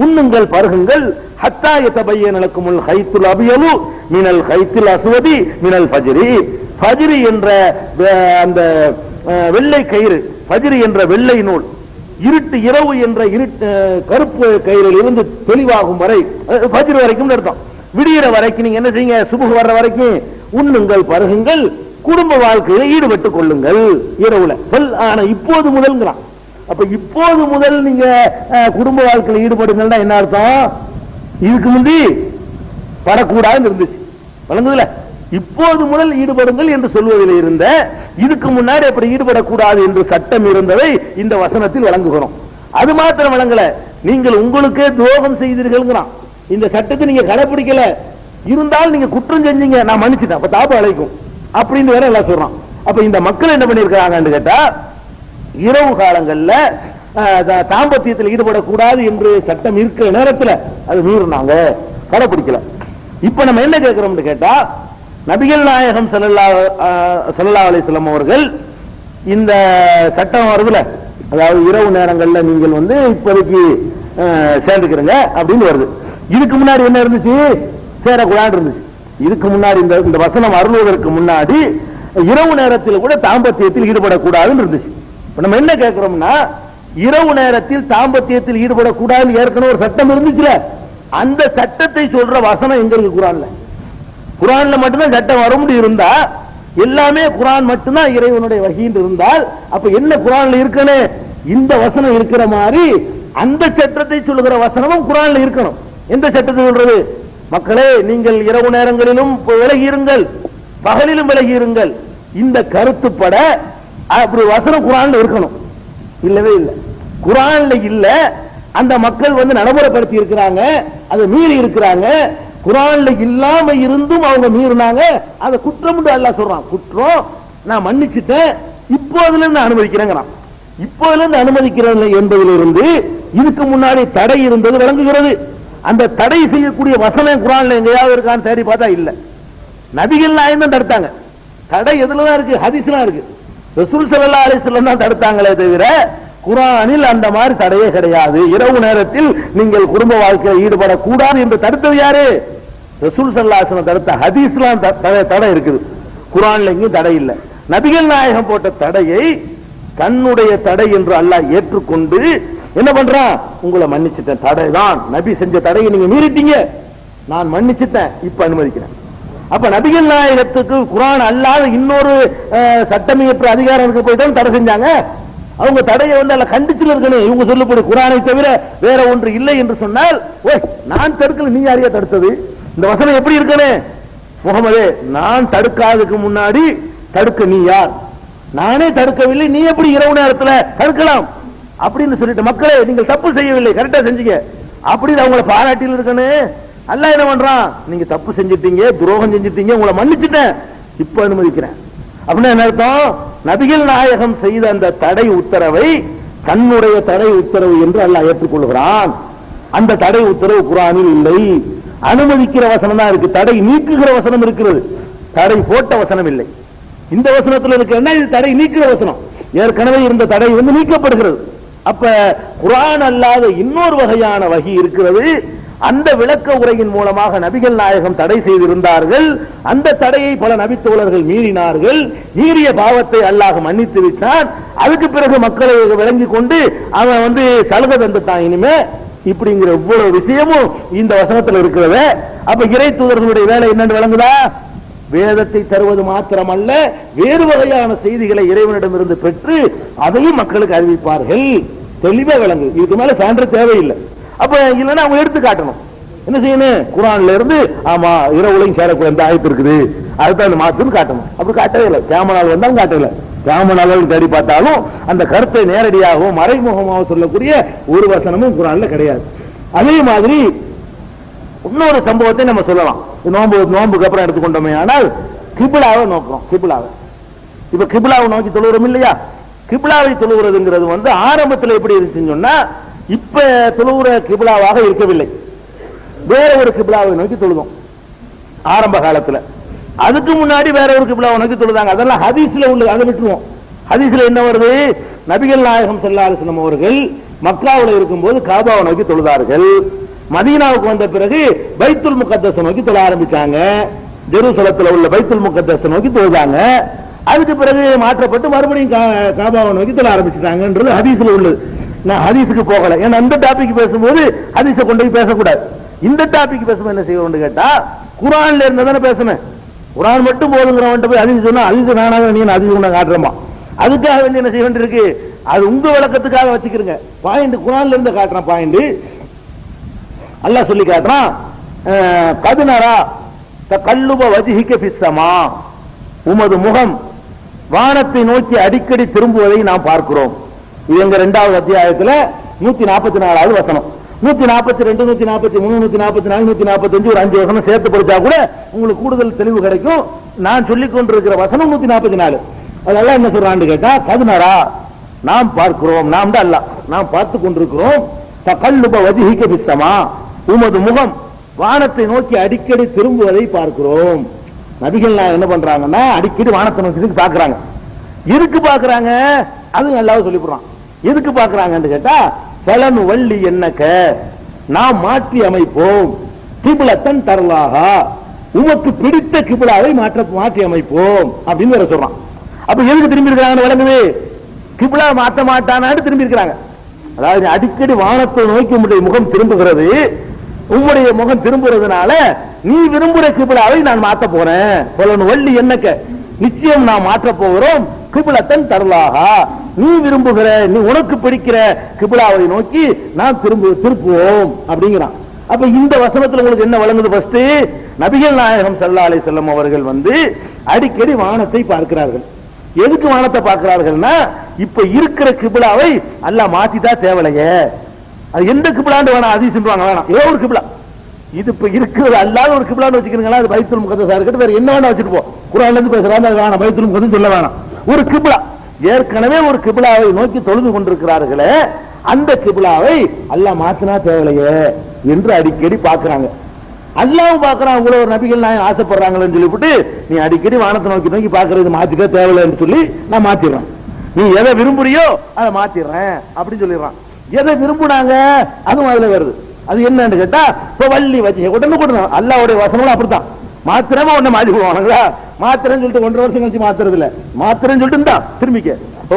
உண்ணுங்கள் பருகுங்கள். ஹத்தா யதபய்யன லக்குமுல் ஹைத்துல் அபியலு மினல் ஹைத்துல் அஸ்வதி மினல் ஃபஜ்ரி, ஃபஜ்ரி என்ற அந்த வெள்ளை கயிறு, ஃபஜ்ரி என்ற வெள்ளை நூல், இருட்டு இரவு என்ற கருப்பு கயிறில் இருந்து தெளிவாகும் வரை, ஃபஜ்ர் வரைக்கும் அர்த்தம், விடிகிற வரைக்கும் நீங்க என்ன செய்யுங்க, சுபஹ் வர்ற வரைக்கும் உண்ணுங்கள் பருகுங்கள், குடும்ப வாழ்க்கையில ஈடுபட்டுக் கொள்ளுங்கள் இரவுல. ஆனா இப்போது முதல்ங்கிறான். அப்ப இப்போது முதல் நீங்க குடும்ப வாழ்க்கையில் ஈடுபடுங்கன்னா என்ன அர்த்தம்? இதுக்கு முந்தி படக்கூடாதுன்னு இருந்துச்சு, வழங்குதுல. இப்போது முதல் ஈடுபடுங்கள் என்று சொல்வதில் இருந்த, இதுக்கு முன்னாடி அப்படி ஈடுபடக்கூடாது என்று சட்டம் இருந்ததை இந்த வசனத்தில் வழங்குகிறோம். அது மாத்திரம் வழங்கல, நீங்கள் உங்களுக்கே துரோகம் செய்தீர்கள்ங்கிறான். இந்த சட்டத்தை நீங்க கடைபிடிக்கல இருந்தால் நீங்க குற்றம் செஞ்சீங்க, நான் மன்னிச்சுட்டேன், அப்ப தாப அழைக்கும் அப்படின்னு வேற எல்லாம் சொல்றான். அப்ப இந்த மக்கள் என்ன பண்ணிருக்காங்கன்னு கேட்டா, இரவு காலங்கள்ல தாம்பத்தியத்தில் ஈடுபடக்கூடாது என்று சட்டம் இருக்கிற நேரத்தில் அது மீறினாங்க, கடைபிடிக்கல. இப்ப நம்ம என்ன கேட்கிறோம்னு கேட்டா, நபிகள் நாயகம் ஸல்லல்லாஹு அலைஹி வஸல்லம் அவர்கள் இந்த சட்டம் வருதுல, அதாவது இரவு நேரங்கள்ல நீங்கள் வந்து இப்போதைக்கு சேர்ந்துக்கிறங்க அப்படின்னு வருது. இதுக்கு முன்னாடி என்ன இருந்துச்சு? சேரக்கூடாது இருந்துச்சு. இதுக்கு முன்னாடி இந்த வசனம் அருள்வதற்கு முன்னாடி இரவு நேரத்தில் கூட தாம்பத்தியத்தில் ஈடுபடக்கூடாதுன்னு இருந்துச்சு. நம்ம என்ன கேட்கிறோம்னா, இரவு நேரத்தில் தாம்பத்தியத்தில் ஈடுபடக்கூடாதுன்னு ஏற்கனவே ஒரு சட்டம் இருந்துச்சுல, அந்த சட்டத்தை சொல்ற வசனம் எங்க இருக்கு? குர்ஆன்ல. குர்ஆன்ல மட்டும்தான் சட்டம் வர முடியும் இருந்தா, எல்லாமே குர்ஆன் மட்டும்தான் இறைவனுடைய வஹீன்னு இருந்தால், அப்ப என்ன குர்ஆன்ல இருக்குன்னு இந்த வசனம் இருக்கிற மாதிரி அந்த சட்டத்தை சொல்லுகிற வசனமும் குர்ஆன்ல இருக்கணும். எந்த சட்டத்தை சொல்றது? மக்களே, நீங்கள் இரவு நேரங்களிலும் விலகி இருங்கள், பகலிலும் விலகி இருங்கள், இந்த கருத்துப்பட அப்படி வசனம் குர்ஆன்ல இருக்கணும். இல்லவே இல்லை, குர்ஆன்ல இல்ல. அந்த மக்கள் வந்து நடைமுறைப்படுத்தி இருக்கிறாங்க, அதை மீறி இருக்கிறாங்க. குர்ஆன்ல இல்லாம இருந்தும் அவங்க மீறினாங்க, அதை குற்றம் என்று அல்லாஹ் சொல்றான். குற்றம் நான் மன்னிச்சுட்டேன், இப்போதுல இருந்து அனுமதிக்கிறேங்கிறான். இப்போதுல இருந்து அனுமதிக்கிறேன் என்பதிலிருந்து இதுக்கு முன்னாடி தடை இருந்தது விளங்குகிறது. அந்த தடை செய்யக்கூடிய வசனம் குர்ஆன்ல எங்கேயாவது இருக்கான்னு தேடி பார்த்தா இல்ல. நபிகள் நாயகம் தான் தடுத்தாங்க. தடை எதுலதான் இருக்கு? ஹதீஸ்லாம் இருக்கு. ரசூல் ஸல்லல்லாஹு அலைஹி வஸல்லம் தான் தடுத்தாங்களே தவிர குர்ஆனில் அந்த மாதிரி தடையே கிடையாது. இரவு நேரத்தில் நீங்கள் குடும்ப வாழ்க்கையில் ஈடுபடக்கூடாது என்று தடுத்தது யாரு? ரசூல் ஸல்லல்லாஹு அலைஹி வஸல்லம் தடுத்த ஹதீஸ்லாம் தடை இருக்குது. குர்ஆன்ல எங்கேயும் தடை இல்லை. நபிகள் நாயகம் போட்ட தடையை தன்னுடைய தடை என்று அல்லாஹ் ஏற்றுக்கொண்டு என்ன பண்றான்? உங்களை மன்னிச்சுட்டேன், தடை தான், நபி செஞ்ச தடையை நீங்க மீறிட்டீங்க, நான் மன்னிச்சுட்டேன், இப்ப அனுமதிக்கிறேன். அப்ப நபிகள் நாயகத்துக்கு குர்ஆன் அல்லாத இன்னொரு சட்டமியற்ற அதிகாரம் இருக்க போயிட்டு தடை செஞ்சாங்க. அவங்க தடையை வந்து அல்ல கண்டிச்சுல இருக்கணும். இவங்க சொல்லக்கூடிய குர்ஆனை தவிர வேற ஒன்று இல்லை என்று சொன்னால், ஓய் நான் தடுக்கல, நீ யாரையா தடுத்தது? இந்த வசனம் எப்படி இருக்கனே? முகமதே, நான் தடுக்காததுக்கு முன்னாடி தடுக்க நீ யார்? நானே தடுக்கவில்லை, நீ எப்படி இரவு நேரத்தில் தடுக்கலாம் அப்படின்னு சொல்லிட்டு, மக்களே நீங்கள் தப்பு செய்யவில்லை, கரெக்டா செஞ்சீங்க அப்படின்னு அவங்களை பாராட்டியில் இருக்கணும். அல்லாஹ் என்ன பண்றான்? நீங்க தப்பு செஞ்சிட்டீங்க, துரோகம் செஞ்சிட்டீங்க, உங்களை மன்னிச்சுட்டேன், இப்ப அனுமதிக்கிறேன். அப்படின்னா என்ன அர்த்தம்? நபிகள் நாயகம் செய்த அந்த தடை உத்தரவை தன்னுடைய தடை உத்தரவு என்று அல்லாஹ் ஏற்றுக்கொள்கிறான். அந்த தடை உத்தரவு குர்ஆனில் இல்லை. அனுமதிக்கிற வசனம் தான் இருக்கு, தடை நீக்குகிற வசனம் இருக்கிறது, தடை போட்ட வசனம் இல்லை. இந்த வசனத்தில் இருக்கு என்ன? இது தடை நீக்கிற வசனம். ஏற்கனவே இருந்த தடை வந்து நீக்கப்படுகிறது. அப்ப குர்ஆன் அல்லாத இன்னொரு வகையான வகி இருக்கிறது. அந்த விளக்க உரையின் மூலமாக நபிகள் நாயகம் தடை செய்திருந்தார்கள். அந்த தடையை பல நபித்தோழர்கள் மீறினார்கள். மீறிய பாவத்தை அல்லாஹ் மன்னித்து விட்டான். அதுக்கு பிறகு மக்களை விளங்கி கொண்டு அவன் வந்து சலுகை தந்துட்டான். இனிமே இப்படிங்கிற ஒவ்வொரு விஷயமும் இந்த வசனத்தில் இருக்கிறது. அப்ப இறை தூதர்களுடைய வேலை என்னன்னு விளங்குதா? வேதத்தை தருவது மாத்திரமல்ல, வேறு வகையான செய்திகளை இறைவனிடமிருந்து பெற்று அதையும் மக்களுக்கு அறிவிப்பார்கள். தெளிவா விளங்கு. இதுக்கு மேல சான்று தேவையில்லை. அப்ப இல்லைன்னா அவங்க எடுத்து காட்டணும். என்ன செய்யணும்? குர்ஆன்ல இருந்து ஆமா இரவுலையும் சேரக்கூடிய இந்த ஆயத்து இருக்குது, அதுதான் அந்த மாத்துன்னு காட்டணும். அப்படி காட்டவே இல்லை. கியாமத் நாள் வந்தாலும் காட்டல. கியாமத் நாள் தேடி பார்த்தாலும் அந்த கருத்தை நேரடியாகவும் மறைமுகமாக சொல்லக்கூடிய ஒரு வசனமும் குர்ஆன்ல கிடையாது. அதே மாதிரி இன்னொரு சம்பவத்தை நம்ம சொல்லலாம். நோன்புக்கு அப்புறம் எடுத்துக்கொண்டோமே ஆனால் கிபிலாவை நோக்கிறோம். இப்ப கிபிலாவை நோக்கி தொழுகிறோம் இல்லையா? கிபிலாவை தொழுகிறதுங்கிறது ஆரம்பத்தில் எப்படி இருந்துச்சுன்னு சொன்னா, இப்ப தொழுகிற கிபிலாவாக இருக்கவில்லை, வேற ஒரு கிபிலாவை நோக்கி தொழுதோம் ஆரம்ப காலத்துல. அதுக்கு முன்னாடி வேற ஒரு கிபிலாவை நோக்கி தொழுதாங்க. அதெல்லாம் ஹதீஸ்ல உள்ளது, அதை விட்டுருவோம். ஹதீஸ்ல என்ன வருது? நபிகள் நாயகம் ஸல்லல்லாஹு அலைஹி வஸல்லம் அவர்கள் மக்காவுல இருக்கும்போது காபாவை நோக்கி தொழுதார்கள். மதீனாவுக்கு வந்த பிறகு பைத்துல் முகத்தஸ நோக்கி தொழ ஆரம்பிச்சாங்க. ஜெருசலத்துல உள்ள பைத்துல் முகத்தஸ நோக்கி தொழுதாங்க. அதுக்கு பிறகு மாற்றப்பட்டு மறுபடியும் காபாவை நோக்கி தொழ ஆரம்பிச்சிட்டாங்கன்றது ஹதீஸ்ல உள்ளது. நான் ஹதீஸுக்கு போகல, ஏன்னா அந்த டாபிக் பேசும்போது ஹதீஸை கொண்டு போய் பேசக்கூடாது. இந்த டாபிக் பேசும்போது என்ன செய்வோம்னு கேட்டா, குர்ஆன்ல இருந்து தானே பேசணும். குர்ஆன் மட்டும் போதுங்கிறவன்ட்ட போய் ஹதீஸ் சொன்னா ஹதீஸ் நானாக நீ ஹதீஸ் கொண்டு காட்டுறமா, அதுக்காக வேண்டி என்ன செய்ய வேண்டியிருக்கு? அது உங்க விளக்கத்துக்காக வச்சுக்கிறீங்க. பாயிண்ட் குர்ஆன்ல இருந்து காட்டுறான். பாயிண்ட் அல்லாஹ் சொல்லி காட்டுறான், கதுனரா தகல்லுப வஜ்ஹிக ஃபிஸ்ஸமா, உமது முகம் வானத்தை நோக்கி அடிக்கடி திரும்புவதை நாம் பார்க்கிறோம். இது எங்க 2வது அத்தியாயத்துல 144வது வசனம். 142, 143, 144, 145 ஒரு 5 வசனம் சேர்த்து படிச்சா கூட உங்களுக்கு கூடுதல் தெளிவு கிடைக்கும். நான் சொல்லிக் கொண்டிருக்கிற வசனம் 144. அதெல்லாம் என்ன சொல்றான்னு கேட்டா, கதுனரா நாம் பார்க்கிறோம், நாம் தான் அல்லாஹ், நாம் பார்த்து கொண்டிருக்கிறோம். தகல்லுப வஜ்ஹிக ஃபிஸ்ஸமா, உமது முகம் வானத்தை நோக்கி அடிக்கடி திரும்புவதை பார்க்கிறோம். நபிகள் என்ன பண்றாங்கன்னா, அடிக்கடி வானத்தை நோக்கி பாக்குறாங்க. எதுக்கு பாக்குறாங்க? அது அல்லாஹ் சொல்லி போடுறான். எதுக்கு பாக்குறாங்கன்னு கேட்டா, பலன் வள்ளி என்னக்க, நாம் மாற்றி அமைப்போம், கிப்லத்தன் தர்லாஹா, உமக்கு பிடித்த கிப்லாவை மாற்றி அமைப்போம் அப்படின்னு வேற சொல்றான். அப்ப எதுக்கு திரும்பி இருக்கிறாங்கன்னு விளங்குது? கிப்லா மாற்ற மாட்டானான்னு திரும்பி இருக்கிறாங்க. அதாவது அடிக்கடி வானத்தை நோக்கி உம்முடைய முகம் திரும்புகிறது, உம்முடைய முகம் திரும்புறதுனால நீ விரும்புற கிப்லாவை நான் மாற்ற போறேன். பலன் வள்ளி என்னக்க, நிச்சயம் நாம் மாற்ற போகிறோம், கிப்லத்தன் தர்லாஹா, நீ விரும்புகிற, நீ உனக்கு பிடிக்கிற கிப்லாவை நோக்கி நாம் திருப்புவோம் அப்படிங்கிறான். அப்ப இந்த வசனத்துல உங்களுக்கு என்ன வழங்குது? ஃபர்ஸ்ட் நபிகள் நாயகம் ஸல்லல்லாஹு அலைஹி வஸல்லம் அவர்கள் அடிக்கடி வானத்தை பார்க்கிறார்கள். எதுக்கு வானத்தை பார்க்கிறார்கள்னா, இப்ப இருக்கிற கிப்லாவை அல்லாஹ் மாத்திட்டா தேவலையே. அது எந்த கிப்லான்னு வேணாம், ஹதீஸ் சொல்றாங்க வேணாம், ஏதோ ஒரு கிப்லா, இது இப்ப இருக்கிறது அல்லாத ஒரு கிப்லான்னு வச்சுக்கிறீங்களா, அது பைத்துல் முகத்தஸா இருக்கட்டும், வேற என்ன வேணா வச்சுட்டு போ. குர்ஆன்ல இருந்து பேசுறாங்க, அது வேணாம், பைத்துல் முகத்தஸ் சொல்ல வேணாம். ஒரு கிப்லா, ஏற்கனவே ஒரு கிப்லாவை நோக்கி தொழுது கொண்டிருக்கிறார்களே, அந்த கிப்லாவை அல்லாஹ் மாத்தினா தேவலையே என்று அடிக்கடி பார்க்கிறாங்க. அல்லாஹ்வும் பார்க்கறான், உங்களை ஒரு நபிகள் நாயகம் ஆசைப்படுறாங்கன்னு சொல்லிவிட்டு, நீ அடிக்கடி வானத்தை நோக்கி பார்க்கறது மாத்திக்க தேவையில்லைன்னு சொல்லி நான் மாத்திடுறேன். நீ எதை விரும்புறியோ அதை மாத்திடுறேன் அப்படின்னு சொல்லிடுறான். எதை விரும்புனாங்க அதுவும் அதுல வருது. அது என்னன்னு கேட்டா, இப்ப வள்ளி வச்சு உடனே அல்லாஹ்வுடைய வசனம் அப்படித்தான். மாத்திரமா உடனே மாறி போவானுங்களா, மாத்திரன்னு சொல்லிட்டு 1.5 வருஷம் கழிச்சு மாத்துறது இல்ல, மாத்திரன்னு சொல்லிட்டு திரும்பிக்க.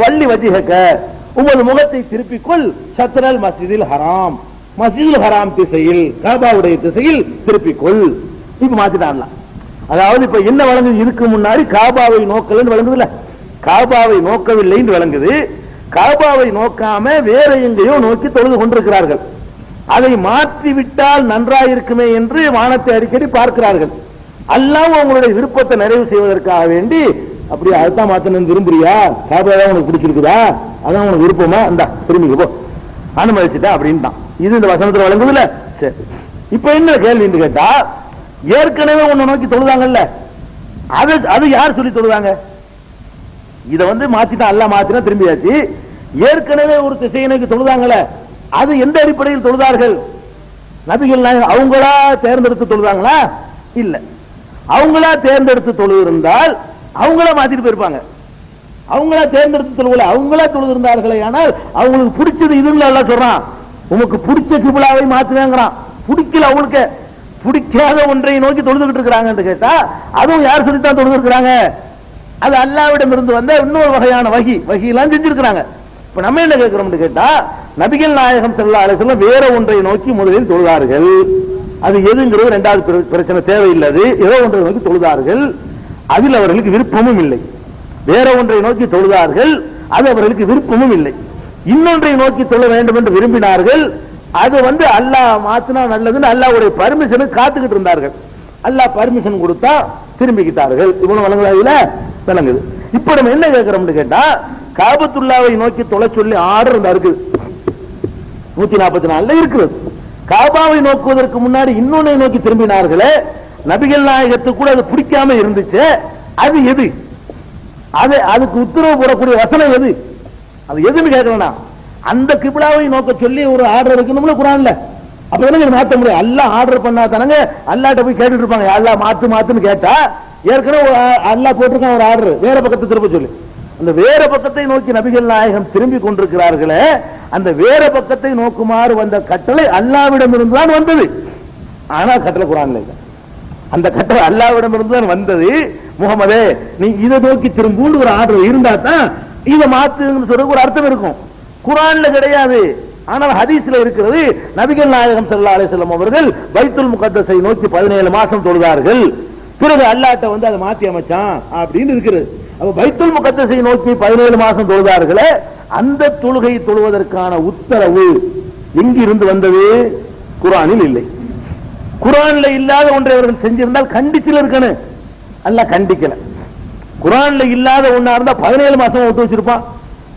வள்ளி வஜ்ஹக, உமது முகத்தை திருப்பிக்கொள், ஷத்ரல் மஸ்ஜிதில் ஹராம், மஸ்ஜிதுல் ஹராம் திசையில், காபாவுடைய திசையில் திருப்பிக்கொள். இப்ப மாத்திட்டான்ல. அதாவது இப்ப என்ன வழங்குது? இதுக்கு முன்னாடி காபாவை நோக்கலன்னு வழங்குதுல, காபாவை நோக்கவில்லைன்னு வழங்குது. காபாவை நோக்காம வேற எங்கேயோ நோக்கி தொழுது கொண்டிருக்கிறார்கள். அதை மாற்றிவிட்டால் நன்றாயிருக்குமே என்று வானத்தை அடிக்கடி பார்க்கிறார்கள். அல்லாஹ் உங்களுடைய விருப்பத்தை நிறைவு செய்வதற்காக வேண்டி, அப்படி அதுதான் மாத்தணும் விரும்புறியா, காபாதான் உனக்கு பிடிச்சிருக்குதா, அதான் உனக்கு விருப்பமா, இந்த திரும்பி போ, அனுமதிச்சுட்டா அப்படின்னு தான் இது இந்த வசனத்துல வழங்குதுல. சரி, இப்ப என்ன கேள்வி கேட்டா, ஏற்கனவே உன்னை நோக்கி தொழுதாங்கல்ல, அது யார் சொல்லி தொழுதாங்க? இத மாத்திட்டா, அல்லாஹ் மாத்தினா திரும்பியாச்சு. ஏற்கனவே ஒரு திசையை நோக்கி தொழுதாங்கல்ல, அது எந்த அடிப்படையில் தொழுதார்கள்? நபிகள் அவங்களா தேர்ந்தெடுத்து தொழுதாங்களா? இல்ல, அவங்களா தேர்ந்தெடுத்து தொழு இருந்தால் அவங்களா மாத்திட்டு போயிருப்பாங்க. அவங்களா தேர்ந்தெடுத்து தொழுவல, அவங்களா தொழுது இருந்தார்களே, ஆனால் அவங்களுக்கு பிடிச்சது இதுன்னு எல்லாம் சொல்றான். உனக்கு பிடிச்ச கிப்லாவை மாத்துவேங்கிறான். பிடிக்கல, அவங்களுக்கு பிடிக்காத ஒன்றை நோக்கி தொழுதுகிட்டு இருக்கிறாங்க கேட்டா, அதுவும் யார் சொல்லித்தான் தொழுது இருக்கிறாங்க? அது அல்லாஹ்விடம் இருந்து வந்த இன்னொரு வகையான வகையெல்லாம் செஞ்சிருக்கிறாங்க. இப்ப நம்ம என்ன கேட்கிறோம் கேட்டா, நபிகள் நாயகம் ஸல்லல்லாஹு அலைஹி வஸல்லம் வேற ஒன்றை நோக்கி முதலில் தொழுதார்கள். அது எதுங்கிறது 2வது பிரச்சனை, தேவையில்லை. ஏதோ ஒன்றை நோக்கி தொழுதார்கள், அதில் அவர்களுக்கு விருப்பமும் இல்லை. வேற ஒன்றை நோக்கி தொழுதார்கள், அது அவர்களுக்கு விருப்பமும் இல்லை. இன்னொன்றை நோக்கி தொழ வேண்டும் என்று விரும்பினார்கள், அது அல்லாஹ் மாத்தினா நல்லதுன்னு அல்லாஹ்வுடைய பர்மிஷனுக்கு காத்துக்கிட்டு இருந்தார்கள். அல்லாஹ் பர்மிஷன் கொடுத்தா திரும்பிக்கிட்டார்கள். இவ்வளவு வழங்குதா? விளங்குது. இப்ப நம்ம என்ன கேட்கிறோம்னு கேட்டா, காபத்துல்லாவை நோக்கி தொலை சொல்லி ஆர்டர் இருக்குது 144 இருக்கிறது. காபாவை நோக்குவதற்கு முன்னாடி இன்னொன்னை நோக்கி திரும்பினார்களே, நபிகள் நாயகத்துக்கு கூட அது பிடிக்காம இருந்துச்சு. அது எது? அதுக்கு உத்தரவு போடக்கூடிய வசனம் எது? அது எதுன்னு கேட்கலாம். அந்த கிப்லாவை நோக்க சொல்லி ஒரு ஆர்டர் இருக்கணும்ல குர்ஆன்ல. அப்ப என்ன மாத்த முடியும்? அல்லாஹ் ஆர்டர் பண்ணா தானங்க அல்லாஹ்ட்ட போய் கேட்டுட்டு இருப்பாங்க. அல்லாஹ் மாத்து மாத்துன்னு கேட்டா, ஏற்கனவே அல்லாஹ் போட்டிருக்கான் ஒரு ஆர்டர், வேற பக்கத்தை திரும்ப சொல்லி. அந்த வேற பக்கத்தை நோக்கி நபிகள் நாயகம் திரும்பி கொண்டிருக்கிறார்களே, அந்த வேற பக்கத்தை நோக்குமாறு வந்த கட்டளை அல்லாஹ்விடம் இருந்து தான் வந்தது. ஆனா கட்டளை குர்ஆன்ல இல்ல. அந்த கட்டளை அல்லாஹ்விடம் இருந்து தான் வந்தது. முகமதே, நீ இதை நோக்கி திரும்புன்னு ஒரு ஆர்டர் இருந்தா தான் இதை மாத்துன்னு சொல்ற ஒரு அர்த்தம் இருக்கும். குர்ஆன்ல கிடையாது. ஆனால் ஹதீஸ்ல இருக்கிறது. நபிகள் நாயகம் ஸல்லல்லாஹு அலைஹி வஸல்லம் அவர்கள் பைத்துல் முகத்தஸை நோக்கி 17 மாசம் தொழுதார்கள். பிறகு அல்லாஹ்ட்ட வந்து அதை மாத்தி அமைச்சான் அப்படின்னு இருக்கிறது. அப்ப பைத்துல் முகத்தஸை நோக்கி 17 மாசம் தொழுதார்களே, அந்த தொழுகை தொழுவதற்கான உத்தரவு எங்கிருந்து வந்தது? குர்ஆனில் இல்லை. குர்ஆன்ல இல்லாத ஒன்றை அவர்கள் செஞ்சிருந்தால் கண்டிச்சில இருக்கணும். அல்லாஹ் கண்டிக்கல. குர்ஆன்ல இல்லாத ஒண்ணா இருந்தா 17 மாசம் விட்டு வச்சிருப்பான்.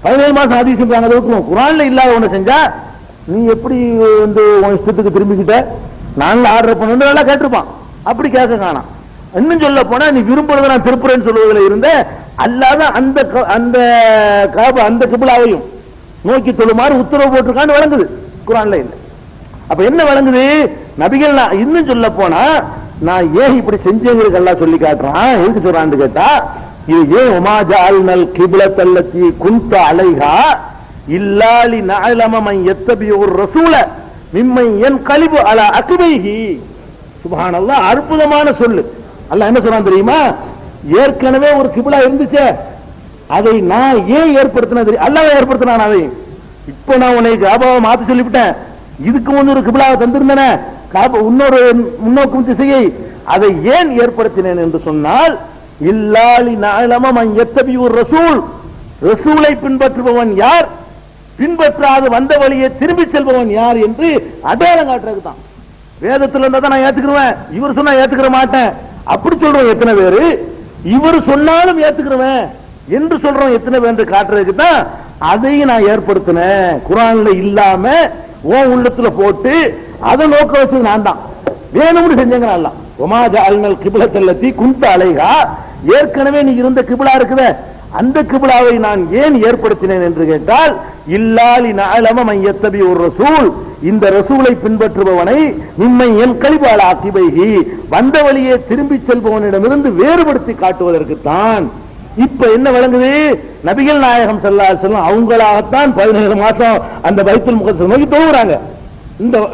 17 மாசம் ஹதீஸ் அதை விட்டுருவோம். குர்ஆன்ல இல்லாத ஒண்ணு செஞ்சா நீ எப்படி வந்து உன் இஷ்டத்துக்கு திரும்பிக்கிட்ட, நான்ல ஆர்டர் பண்ணு நல்லா கேட்டிருப்பான். அப்படி கேட்க காணாம். இன்னும் சொல்ல போனா, நீ விரும்புறத நான் திருப்புறேன்னு சொல்வதில் இருந்த அல்லாத அந்த காபா அந்த கிப்லாவையும் நோக்கி தொழுமாறு உத்தரவு போட்டிருக்கான்னு வழங்குது. குர்ஆன்ல இல்ல. அப்ப என்ன வழங்குது? நபிகள் இன்னும் சொல்ல போனா, நான் ஏன் இப்படி செஞ்சேங்கிறது அல்லாஹ் சொல்லி காட்டுறான். எதுக்கு சொல்றான்னு கேட்டா, இது ஏன் உமா ஜஅல்னல் கிப்லத்தல்லதி குன்த அலைஹா இல்லா லினஅலம மன் யத்தபியுர் ரசூல மிம்மன் யன்கலிபு அலா அக்பைஹி. சுப்ஹானல்லாஹ், அற்புதமான சொல்லு. அல்லாஹ் என்ன சொல்றான் தெரியுமா? ஏற்கனவே ஒரு கிப்லா இருந்துச்சு, அதை நான் ஏன் ஏற்படுத்தினது? அல்லாஹ் ஏற்படுத்தினான் அதை. இப்ப நான் உனக்கு காபாவை மாத்தி சொல்லிவிட்டேன். இதுக்கு முன் ஒரு கிப்லாவை தந்திருந்தேனே, இன்னொரு முன்னோக்கும் திசையை, அதை ஏன் ஏற்படுத்தினேன் என்று சொன்னால், இல்லாலி நஅலம மன் யத்தபியுர் ரசூல், ரசூலை பின்பற்றுபவன் யார், பின்பற்றாது வந்த வழியை திரும்பி செல்பவன் யார் என்று அடையாளம் காட்டுறதுக்கு தான். வேதத்தில் இருந்தா தான் நான் ஏத்துக்கிறேன், இவர் சொன்னா ஏத்துக்கிற மாட்டேன் அப்படி சொல்றோம் எத்தனை பேரு. இவர் சொன்னாலும் ஏத்துக்கிறவன் என்று சொல்றோம் எத்தனை பேர் என்று காட்டுறதுக்கு தான் அதையும் நான் ஏற்படுத்தினேன். குர்ஆன்ல இல்லாம உன் உள்ளத்துல போட்டு அதை நோக்க வச்சது நான் தான். வேணும்னு செஞ்சேங்க. அல்லாஹ் உமா ஜஅல்னல் கிப்லத்தல்லதி குன்த அலைஹா, ஏற்கனவே நீ இருந்த கிப்லா இருக்குதே, அந்த கிப்லாவை நான் ஏன் ஏற்படுத்தினேன் என்று கேட்டால், இல்லாலி நஅலம மன் யத்தபியுர் ரசூல், இந்த ரசூலை பின்பற்றுபவனை மிம்மன் யன்கலிபு அலா அக்பைஹி, வந்த வழியே திரும்பி செல்பவனிடமிருந்து வேறுபடுத்தி காட்டுவதற்கு தான். இப்ப என்ன வழங்குது? நபிகள் நாயகம் ஸல்லல்லாஹு அலைஹி வஸல்லம் அவங்களாகத்தான் 17 மாசம் அந்த பைத்துல் முகத்தஸ் நோக்கி தொழுகிறாங்க.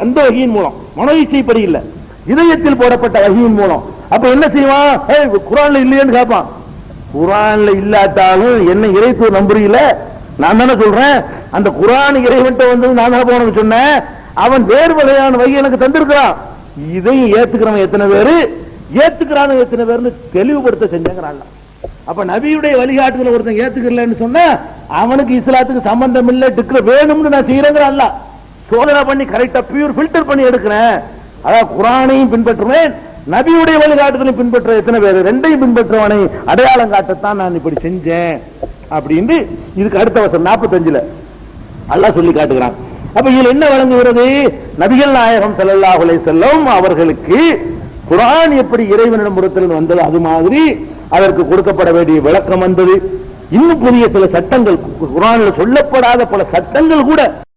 இந்த வஹீயின் மூலம், மனோயிச்சைப்படி இல்ல, இதயத்தில் போடப்பட்ட வஹீயின் மூலம். அப்ப என்ன செய்வான்? குர்ஆன்ல இல்லையேன்னு கேட்பான். குர்ஆன்ல இல்லாட்டாலும் என்ன இறைத்துவ நம்புறீல? நான் தானே சொல்றேன், அந்த குர்ஆன் இறைவன்ட்ட வந்து நான் தானே போனேன்னு சொன்னேன். அவன் வேறு வகையான வகை எனக்கு தந்திருக்கிறான். இதையும் ஏத்துக்கிறவன் எத்தனை பேரு, ஏத்துக்கிறான எத்தனை பேர்னு தெளிவுபடுத்த செஞ்சாங்கிறான். அப்ப நபியுடைய வழிகாட்டுதல ஒருத்தன் ஏத்துக்கலன்னு சொன்னா அவனுக்கு இஸ்லாத்துக்கு சம்பந்தம் இல்லை, டிக்ளேர் வேணும்னு நான் செய்யறேங்கிற அல்ல, சோதனை பண்ணி கரெக்டா பியூர் ஃபில்டர் பண்ணி எடுக்கிறேன். அதான் குர்ஆனையும் பின்பற்றுவேன், நபியுடைய வழிகாட்டுதலையும் பின்பற்ற எத்தனை பேர், ரெண்டையும் பின்பற்றுவனை அடையாளம் காட்டத்தான் நான் இப்படி செஞ்சேன் அப்படின்னு இதுக்கு அடுத்த வசனம் 45ல அல்லாஹ் சொல்லி காட்டுகிறான். அப்ப இதுல என்ன வழங்குகிறது? நபிகள் நாயகம் ஸல்லல்லாஹு அலைஹி வஸல்லம் அவர்களுக்கு குர்ஆன் எப்படி இறைவனிடம் புறத்திலிருந்து வந்தது, அது மாதிரி அதற்கு கொடுக்கப்பட வேண்டிய விளக்கம் வந்தது. இன்னும் புதிய சில சட்டங்கள், குர்ஆனில் சொல்லப்படாத பல சட்டங்கள் கூட